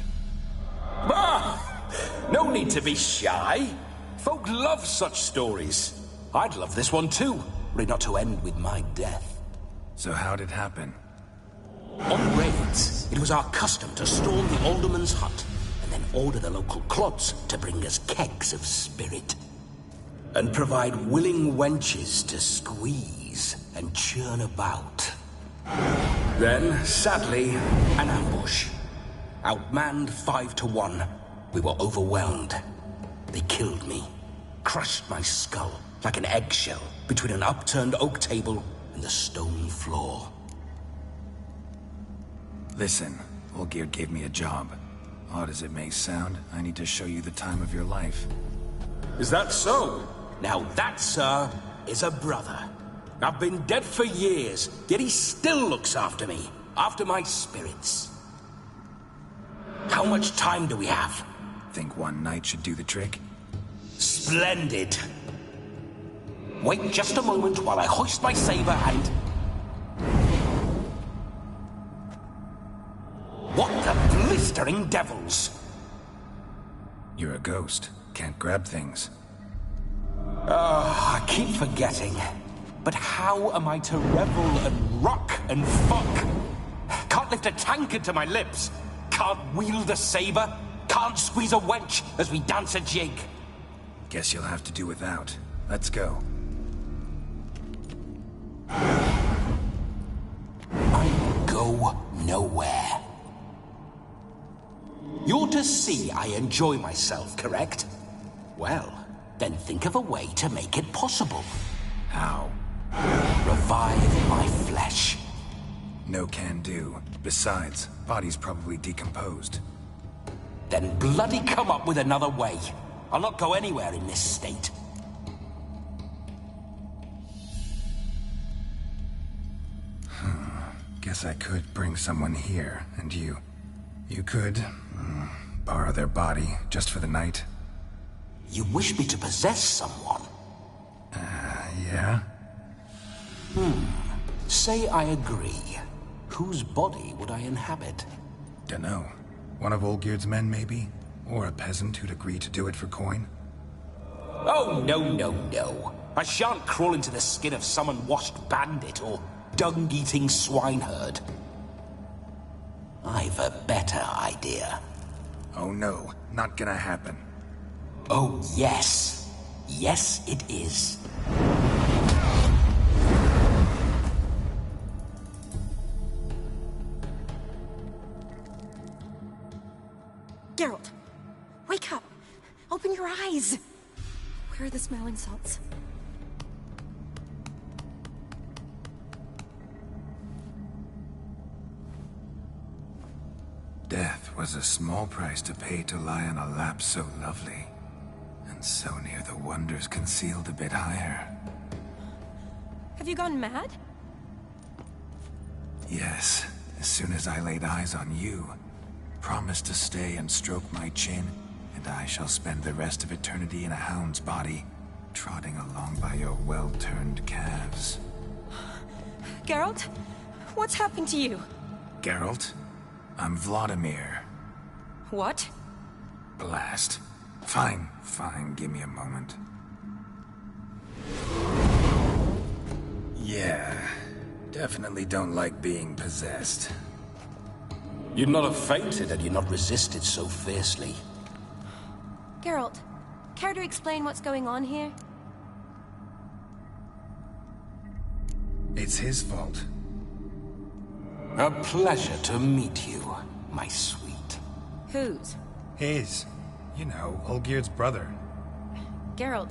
No need to be shy. Folk love such stories. I'd love this one too, were it not to end with my death. So how'd it happen? On raids, it was our custom to storm the alderman's hut, and then order the local clods to bring us kegs of spirit. And provide willing wenches to squeeze and churn about. Then, sadly, an ambush. Outmanned 5 to 1, we were overwhelmed. They killed me, crushed my skull like an eggshell between an upturned oak table and the stone floor. Listen, Olgierd gave me a job. Odd as it may sound, I need to show you the time of your life. Is that so? Now that, sir, is a brother. I've been dead for years, yet he still looks after me, after my spirits. How much time do we have? Think one night should do the trick? Splendid. Wait just a moment while I hoist my saber and... What the blistering devils? You're a ghost. Can't grab things. I keep forgetting. But how am I to revel and rock and fuck? Can't lift a tankard to my lips. Can't wield a saber. Can't squeeze a wench as we dance a jig. Guess you'll have to do without. Let's go. I go nowhere. You're to see I enjoy myself, correct? Well, then think of a way to make it possible. How? Revive my flesh. No can do. Besides, body's probably decomposed. Then bloody come up with another way. I'll not go anywhere in this state. Guess I could bring someone here, and you could borrow their body just for the night. You wish me to possess someone? Yeah? Say I agree. Whose body would I inhabit? Dunno. One of Olgierd's men, maybe? Or a peasant who'd agree to do it for coin? Oh, no. I shan't crawl into the skin of some unwashed bandit or dung-eating swineherd. I've a better idea. Oh no, not gonna happen. Oh, yes. Yes, it is. Geralt, wake up! Open your eyes! Where are the smelling salts? Death was a small price to pay to lie on a lap so lovely, and so near the wonders concealed a bit higher. Have you gone mad? Yes, as soon as I laid eyes on you, promised to stay and stroke my chin, and I shall spend the rest of eternity in a hound's body, trotting along by your well-turned calves. Geralt? What's happened to you? Geralt? I'm Vladimir. What? Blast. Fine, give me a moment. Yeah, definitely don't like being possessed. You'd not have fainted had you not resisted so fiercely. Geralt, care to explain what's going on here? It's his fault. A pleasure to meet you, my sweet. Whose? His. You know, Olgierd's brother. Geralt,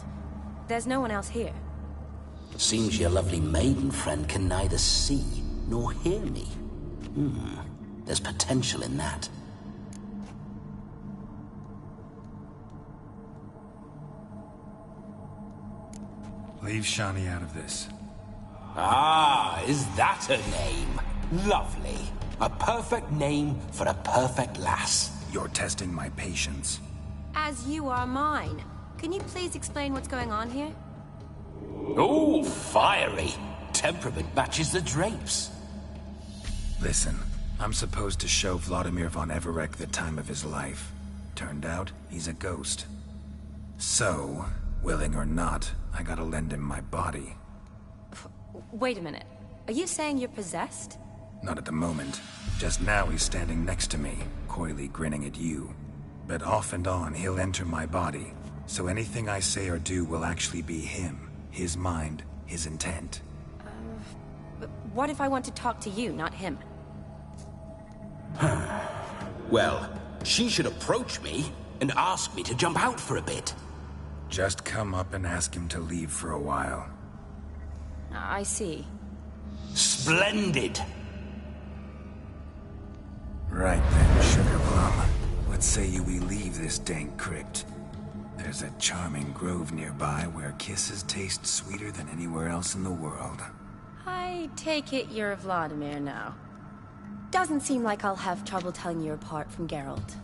there's no one else here. Seems your lovely maiden friend can neither see nor hear me. There's potential in that. Leave Shani out of this. Ah, is that her name? Lovely. A perfect name for a perfect lass. You're testing my patience. As you are mine. Can you please explain what's going on here? Oh, fiery. Temperament matches the drapes. Listen, I'm supposed to show Vladimir von Everec the time of his life. Turned out, he's a ghost. So, willing or not, I gotta lend him my body. Wait a minute. Are you saying you're possessed? Not at the moment. Just now he's standing next to me, coyly grinning at you. But off and on, he'll enter my body. So anything I say or do will actually be him. His mind, his intent. But what if I want to talk to you, not him? Well, she should approach me and ask me to jump out for a bit. Just come up and ask him to leave for a while. I see. Splendid! Right then, Sugar Plum. What say you we leave this dank crypt? There's a charming grove nearby where kisses taste sweeter than anywhere else in the world. I take it you're Vladimir now. Doesn't seem like I'll have trouble telling you apart from Geralt.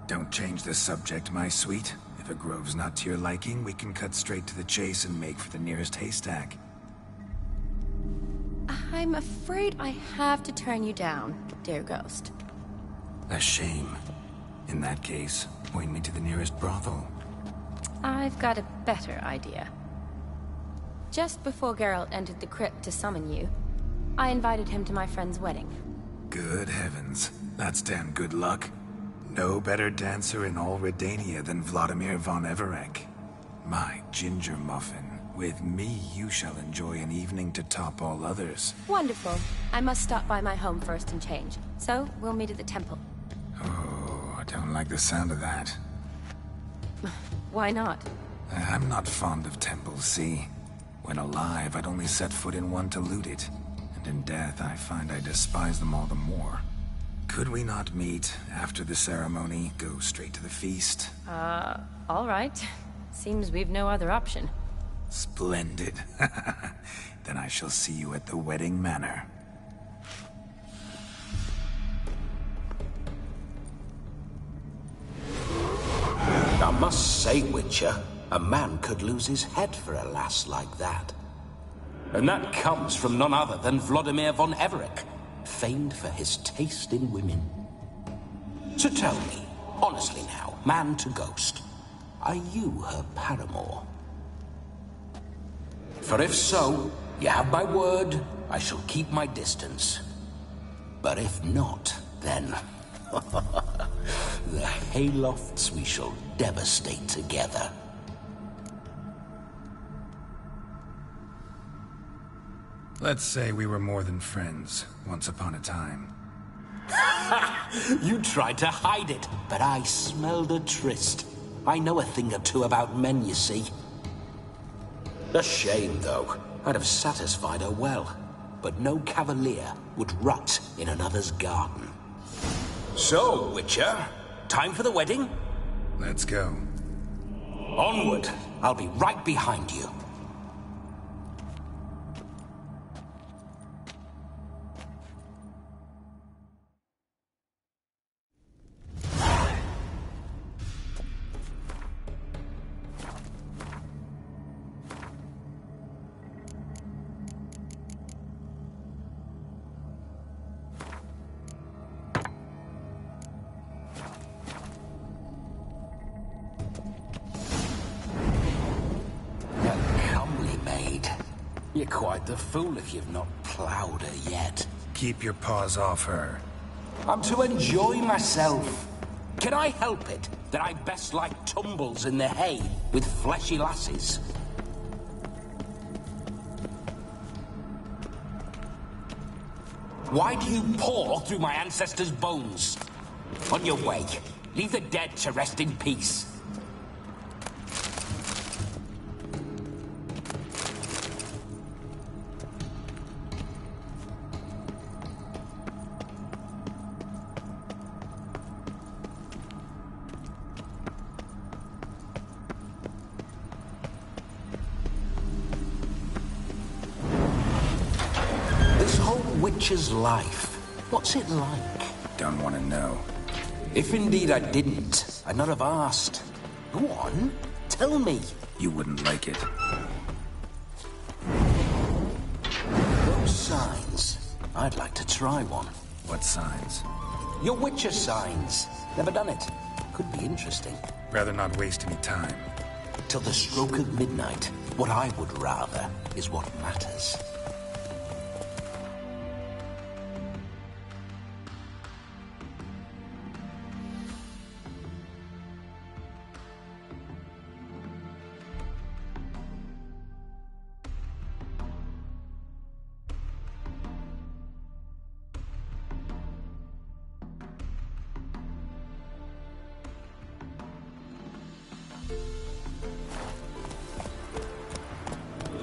Don't change the subject, my sweet. If a grove's not to your liking, we can cut straight to the chase and make for the nearest haystack. I'm afraid I have to turn you down, dear ghost. A shame. In that case, point me to the nearest brothel. I've got a better idea. Just before Geralt entered the crypt to summon you, I invited him to my friend's wedding. Good heavens. That's damn good luck. No better dancer in all Redania than Vladimir von Everec. My ginger muffin. With me, you shall enjoy an evening to top all others. Wonderful. I must stop by my home first and change. So, we'll meet at the temple. Oh, I don't like the sound of that. Why not? I'm not fond of temples, see? When alive, I'd only set foot in one to loot it. And in death, I find I despise them all the more. Could we not meet after the ceremony, go straight to the feast? All right. Seems we've no other option. Splendid. Then I shall see you at the wedding manor. I must say, Witcher, a man could lose his head for a lass like that. And that comes from none other than Vladimir von Everec, famed for his taste in women. So tell me, honestly now, man to ghost, are you her paramour? For if so, you have my word, I shall keep my distance. But if not, then... the haylofts we shall devastate together. Let's say we were more than friends, once upon a time. You tried to hide it, but I smelled a tryst. I know a thing or two about men, you see. A shame, though. I'd have satisfied her well. But no cavalier would rot in another's garden. So, Witcher, time for the wedding? Let's go. Onward. I'll be right behind you. You're quite the fool if you've not ploughed her yet. Keep your paws off her. I'm to enjoy myself. Can I help it that I best like tumbles in the hay with fleshy lasses? Why do you paw through my ancestors' bones? On your way, leave the dead to rest in peace. Witcher's life. What's it like? Don't want to know. If indeed I didn't, I'd not have asked. Go on, tell me. You wouldn't like it. Those signs. I'd like to try one. What signs? Your Witcher signs. Never done it. Could be interesting. Rather not waste any time. Till the stroke of midnight. What I would rather is what matters.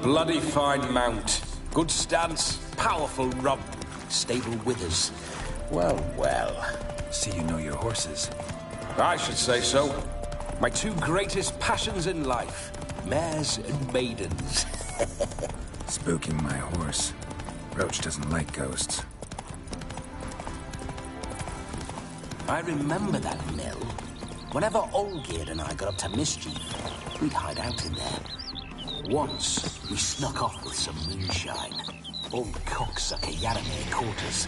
Bloody fine mount. Good stance, powerful rump, stable withers. Well, well. See you know your horses. I should say so. My two greatest passions in life. Mares and maidens. Spooking my horse. Roach doesn't like ghosts. I remember that mill. Whenever Olgierd and I got up to mischief, we'd hide out in there. Once, we snuck off with some moonshine. Old cocksucker Yaramir caught us.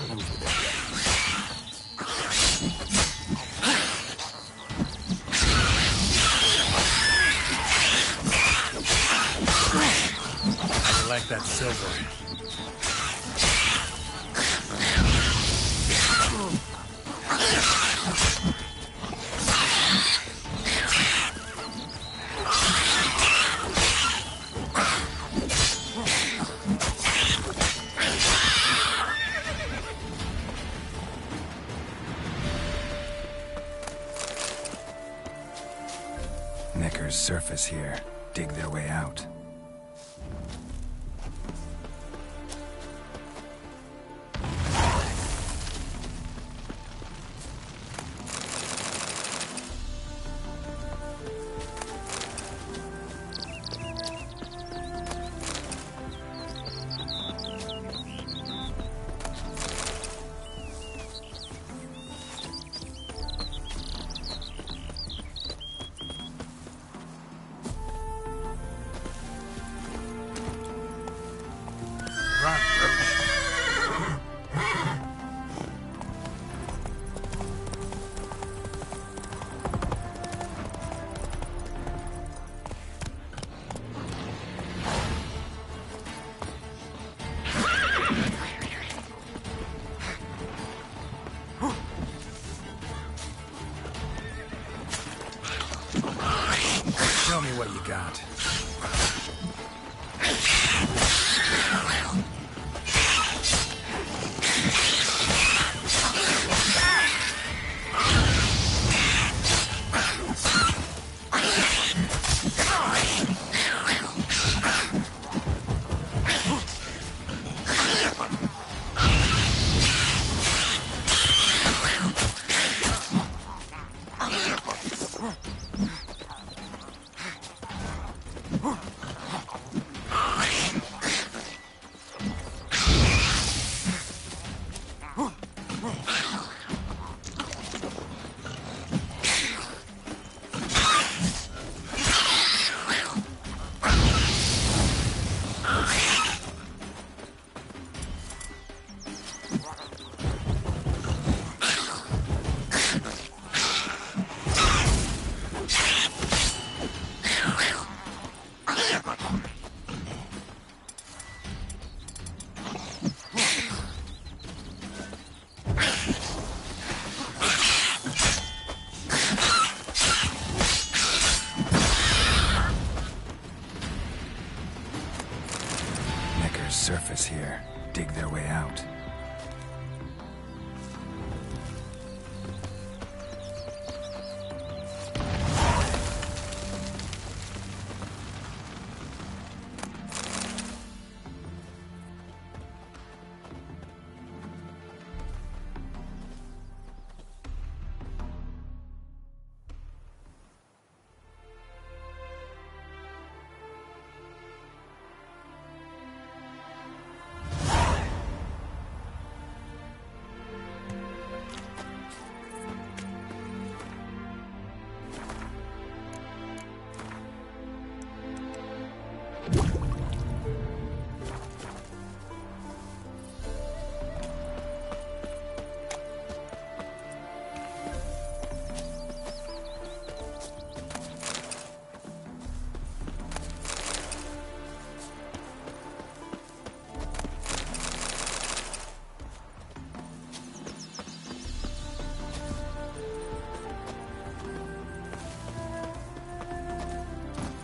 Those were the days. I like that silver. Neckar's surface here. Dig their way out. what you got. Surface here. Dig their way out.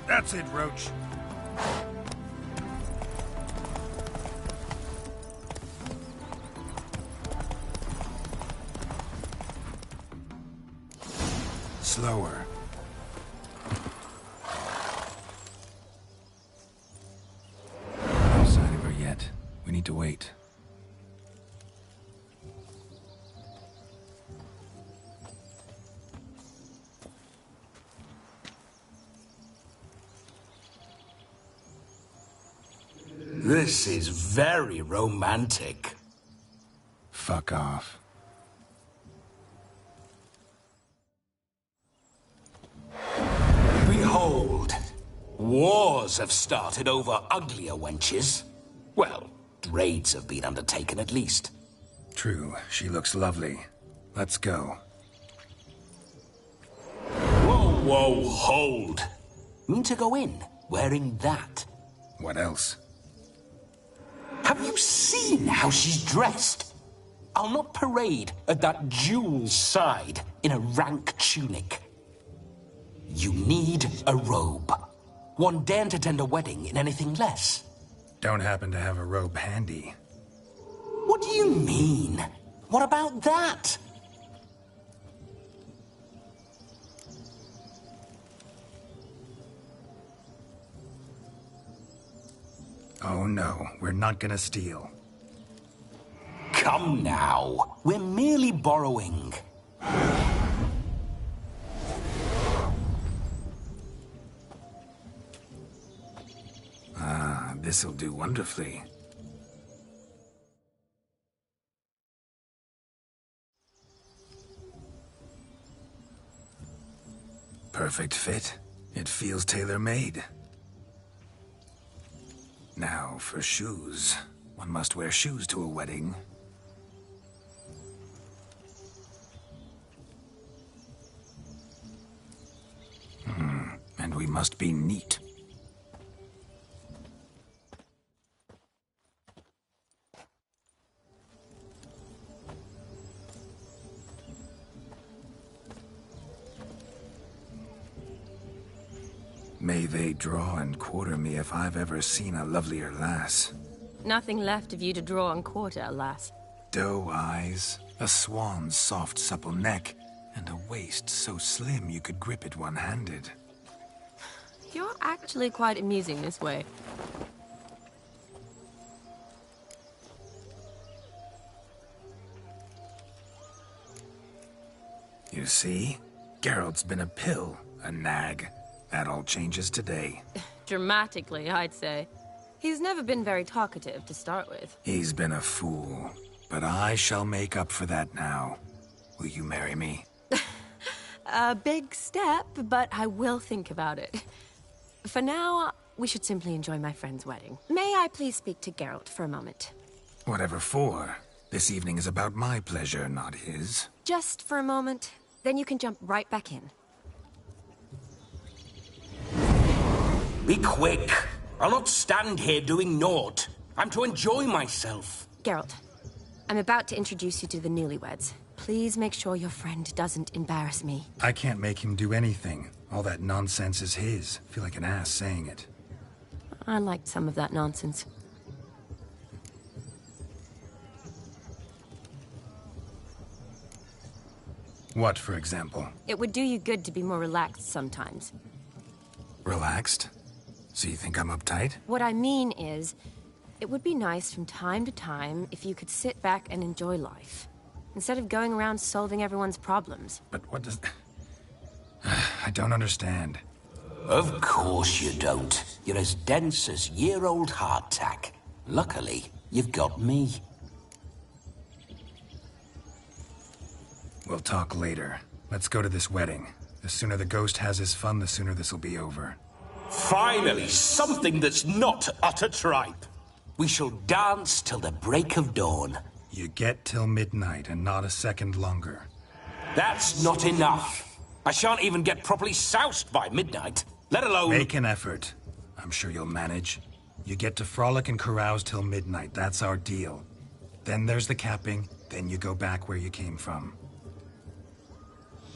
That's it, Roach. Slower. No sign of her yet. We need to wait. This is very romantic. Fuck off. Behold, wars have started over uglier wenches. Well, raids have been undertaken at least. True, she looks lovely. Let's go. Whoa, whoa, hold. Mean to go in, wearing that? What else? Have you seen how she's dressed? I'll not parade at that jewel's side in a rank tunic. You need a robe. One daren't attend a wedding in anything less. Don't happen to have a robe handy. What do you mean? What about that? Oh no, we're not gonna steal. Come now, we're merely borrowing. Ah, this'll do wonderfully. Perfect fit. It feels tailor-made. Now, for shoes. One must wear shoes to a wedding. And we must be neat. May they draw and quarter me if I've ever seen a lovelier lass. Nothing left of you to draw and quarter, alas. Doe eyes, a swan's soft supple neck, and a waist so slim you could grip it one-handed. You're actually quite amusing this way. You see? Geralt's been a pill, a nag. That all changes today. Dramatically, I'd say. He's never been very talkative to start with. He's been a fool, but I shall make up for that now. Will you marry me? A big step, but I will think about it. For now, we should simply enjoy my friend's wedding. May I please speak to Geralt for a moment? Whatever for. This evening is about my pleasure, not his. Just for a moment, then you can jump right back in. Be quick. I'll not stand here doing naught. I'm to enjoy myself. Geralt, I'm about to introduce you to the newlyweds. Please make sure your friend doesn't embarrass me. I can't make him do anything. All that nonsense is his. I feel like an ass saying it. I liked some of that nonsense. What, for example? It would do you good to be more relaxed sometimes. Relaxed? So you think I'm uptight? What I mean is, it would be nice from time to time if you could sit back and enjoy life, instead of going around solving everyone's problems. But what does... I don't understand. Of course you don't. You're as dense as year-old hardtack. Luckily, you've got me. We'll talk later. Let's go to this wedding. The sooner the ghost has his fun, the sooner this'll be over. Finally, something that's not utter tripe. We shall dance till the break of dawn. You get till midnight and not a second longer. That's not enough. I shan't even get properly soused by midnight, let alone... Make an effort. I'm sure you'll manage. You get to frolic and carouse till midnight. That's our deal. Then there's the capping, then you go back where you came from.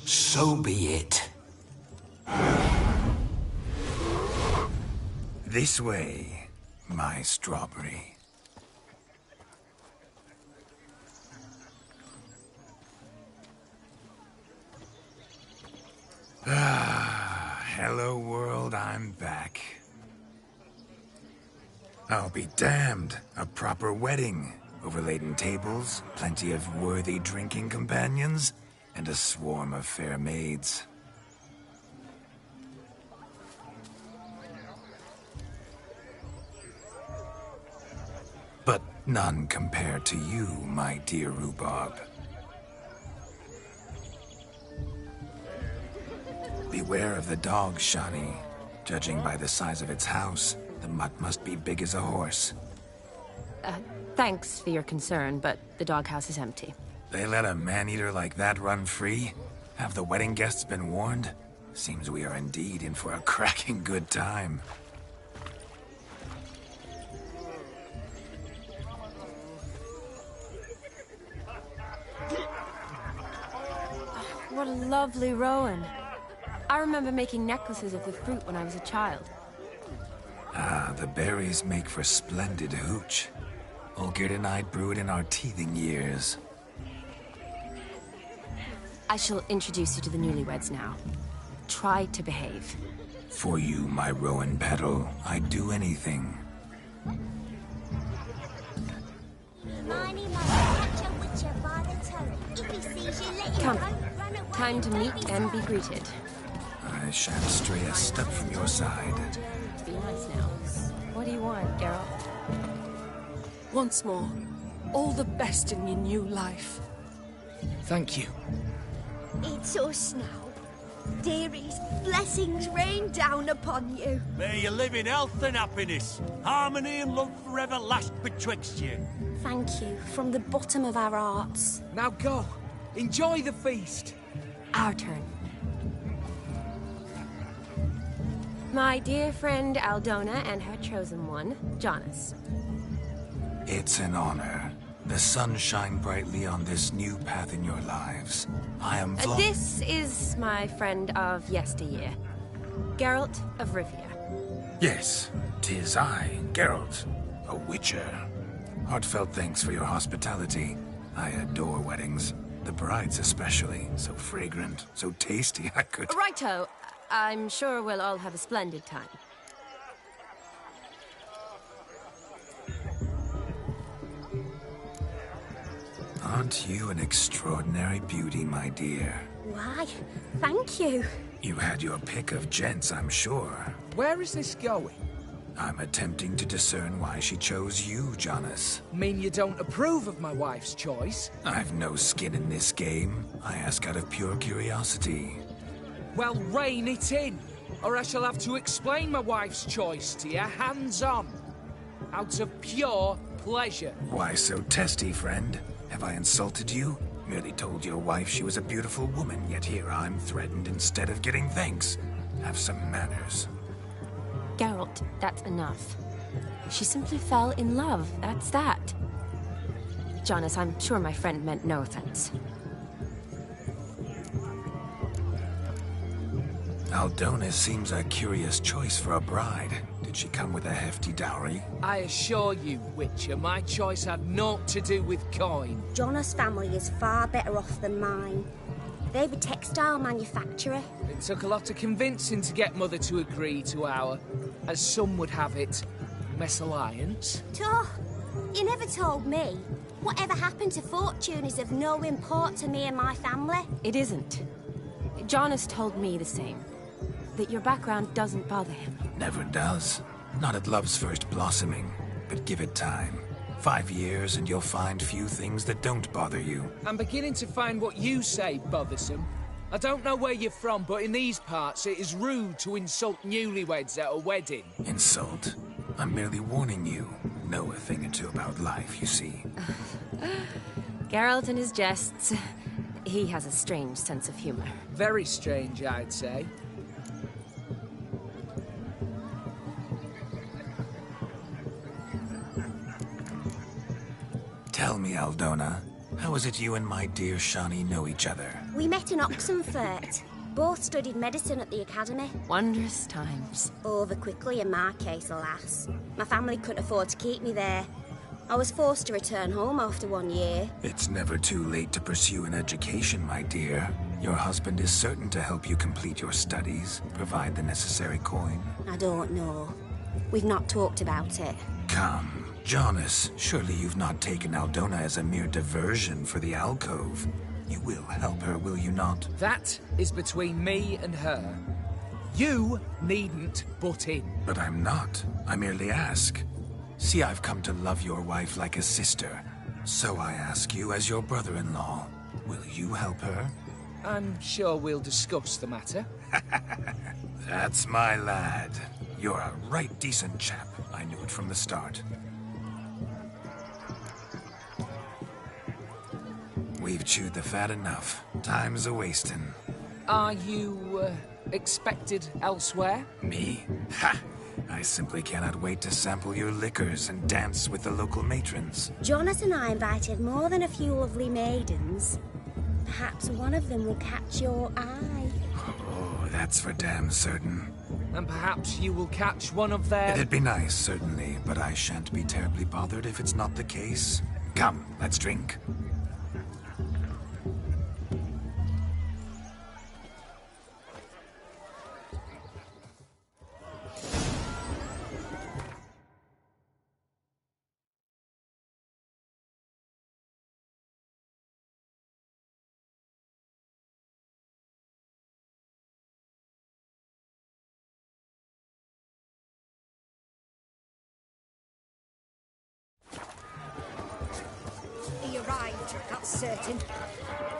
So be it. This way, my strawberry. Hello world, I'm back. I'll be damned. A proper wedding. Overladen tables, plenty of worthy drinking companions, and a swarm of fair maids. But none compared to you, my dear rhubarb. Beware of the dog, Shani. Judging by the size of its house, the mutt must be big as a horse. Thanks for your concern, but the doghouse is empty. They let a man-eater like that run free? Have the wedding guests been warned? Seems we are indeed in for a cracking good time. What a lovely rowan. I remember making necklaces of the fruit when I was a child. Ah, the berries make for splendid hooch. Olgerd and I brewed in our teething years. I shall introduce you to the newlyweds now. Try to behave. For you, my rowan petal, I'd do anything. Come. Time to meet and be greeted. I shan't stray a step from your side. Be nice now. What do you want, Geralt? Once more, all the best in your new life. Thank you. It's us now. Dearies, blessings rain down upon you. May you live in health and happiness. Harmony and love forever last betwixt you. Thank you from the bottom of our hearts. Now go. Enjoy the feast. Our turn. My dear friend Aldona and her chosen one, Jonas. It's an honor. The sun shine brightly on this new path in your lives. I am This is my friend of yesteryear, Geralt of Rivia. Yes, 'tis I, Geralt, a witcher. Heartfelt thanks for your hospitality. I adore weddings. The brides especially. So fragrant, so tasty, I could... Righto. I'm sure we'll all have a splendid time. Aren't you an extraordinary beauty, my dear? Why, thank you. You had your pick of gents, I'm sure. Where is this going? I'm attempting to discern why she chose you, Jonas. Mean you don't approve of my wife's choice? I've no skin in this game. I ask out of pure curiosity. Well, rein it in, or I shall have to explain my wife's choice to you hands-on. Out of pure pleasure. Why so testy, friend? Have I insulted you? Merely told your wife she was a beautiful woman, yet here I'm threatened instead of getting thanks. Have some manners. Geralt, that's enough. She simply fell in love, that's that. Jonas, I'm sure my friend meant no offense. Aldona seems a curious choice for a bride. Did she come with a hefty dowry? I assure you, Witcher, my choice had naught to do with coin. Jonas' family is far better off than mine. They're a textile manufacturer. It took a lot of convincing to get Mother to agree to our, as some would have it, mesalliance. Oh, you never told me. Whatever happened to fortune is of no import to me and my family. It isn't. Jonas told me the same. That your background doesn't bother him. Never does. Not at love's first blossoming. But give it time. 5 years and you'll find few things that don't bother you. I'm beginning to find what you say bothersome. I don't know where you're from, but in these parts it is rude to insult newlyweds at a wedding. Insult? I'm merely warning you. Know a thing or two about life, you see. Geralt and his jests. He has a strange sense of humor. Very strange, I'd say. Tell me, Aldona, how is it you and my dear Shani know each other? We met in Oxenfurt. Both studied medicine at the academy. Wondrous times. Over quickly in my case, alas. My family couldn't afford to keep me there. I was forced to return home after 1 year. It's never too late to pursue an education, my dear. Your husband is certain to help you complete your studies, provide the necessary coin. I don't know. We've not talked about it. Come. Jonas, surely you've not taken Aldona as a mere diversion for the alcove. You will help her, will you not? That is between me and her. You needn't butt in. But I'm not. I merely ask. See, I've come to love your wife like a sister. So I ask you as your brother-in-law, will you help her? I'm sure we'll discuss the matter. That's my lad. You're a right decent chap. I knew it from the start. We've chewed the fat enough. Time's a-wasting. Are you, expected elsewhere? Me? Ha! I simply cannot wait to sample your liquors and dance with the local matrons. Jonas and I invited more than a few lovely maidens. Perhaps one of them will catch your eye. Oh, that's for damn certain. And perhaps you will catch one of their... It'd be nice, certainly, but I shan't be terribly bothered if it's not the case. Come, let's drink. He arrived, that's certain.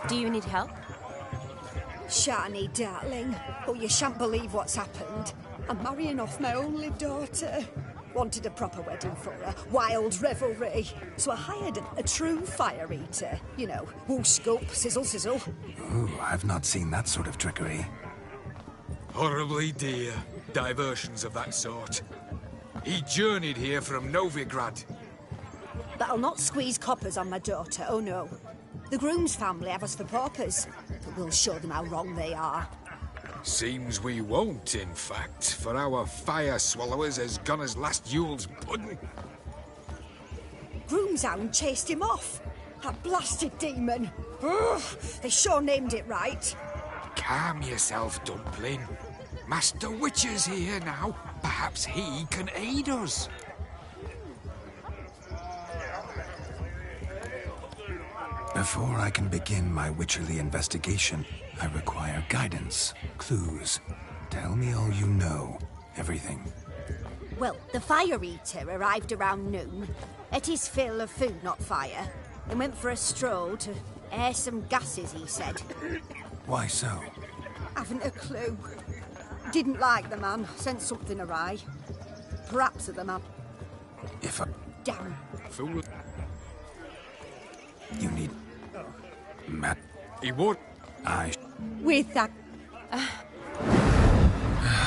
Do you need help? Shani, darling. Oh, you shan't believe what's happened. I'm marrying off my only daughter. Wanted a proper wedding for her. Wild revelry. So I hired a true fire eater. You know, woo scoop, sizzle, sizzle. Ooh, I've not seen that sort of trickery. Horribly dear diversions of that sort. He journeyed here from Novigrad. But I'll not squeeze coppers on my daughter, oh no. The groom's family have us for paupers, but we'll show them how wrong they are. Seems we won't, in fact, for our fire swallowers has gone as last Yule's pudding. Groomshound chased him off. That blasted demon. Ugh, they sure named it right. Calm yourself, Dumpling. Master Witcher's here now. Perhaps he can aid us. Before I can begin my witcherly investigation, I require guidance, clues. Tell me all you know. Everything. Well, the Fire Eater arrived around noon. Ate his fill of food, not fire. And went for a stroll to air some gases, he said. Why so? Haven't a clue. Didn't like the man. Sent something awry. Perhaps the man. If I... Damn. Fool. You need... Matt... He would. With that...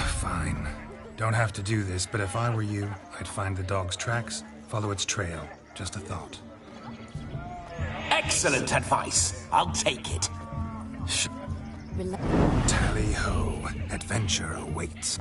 Fine. Don't have to do this, but if I were you, I'd find the dog's tracks, follow its trail. Just a thought. Excellent advice. I'll take it. Tally-ho. Adventure awaits.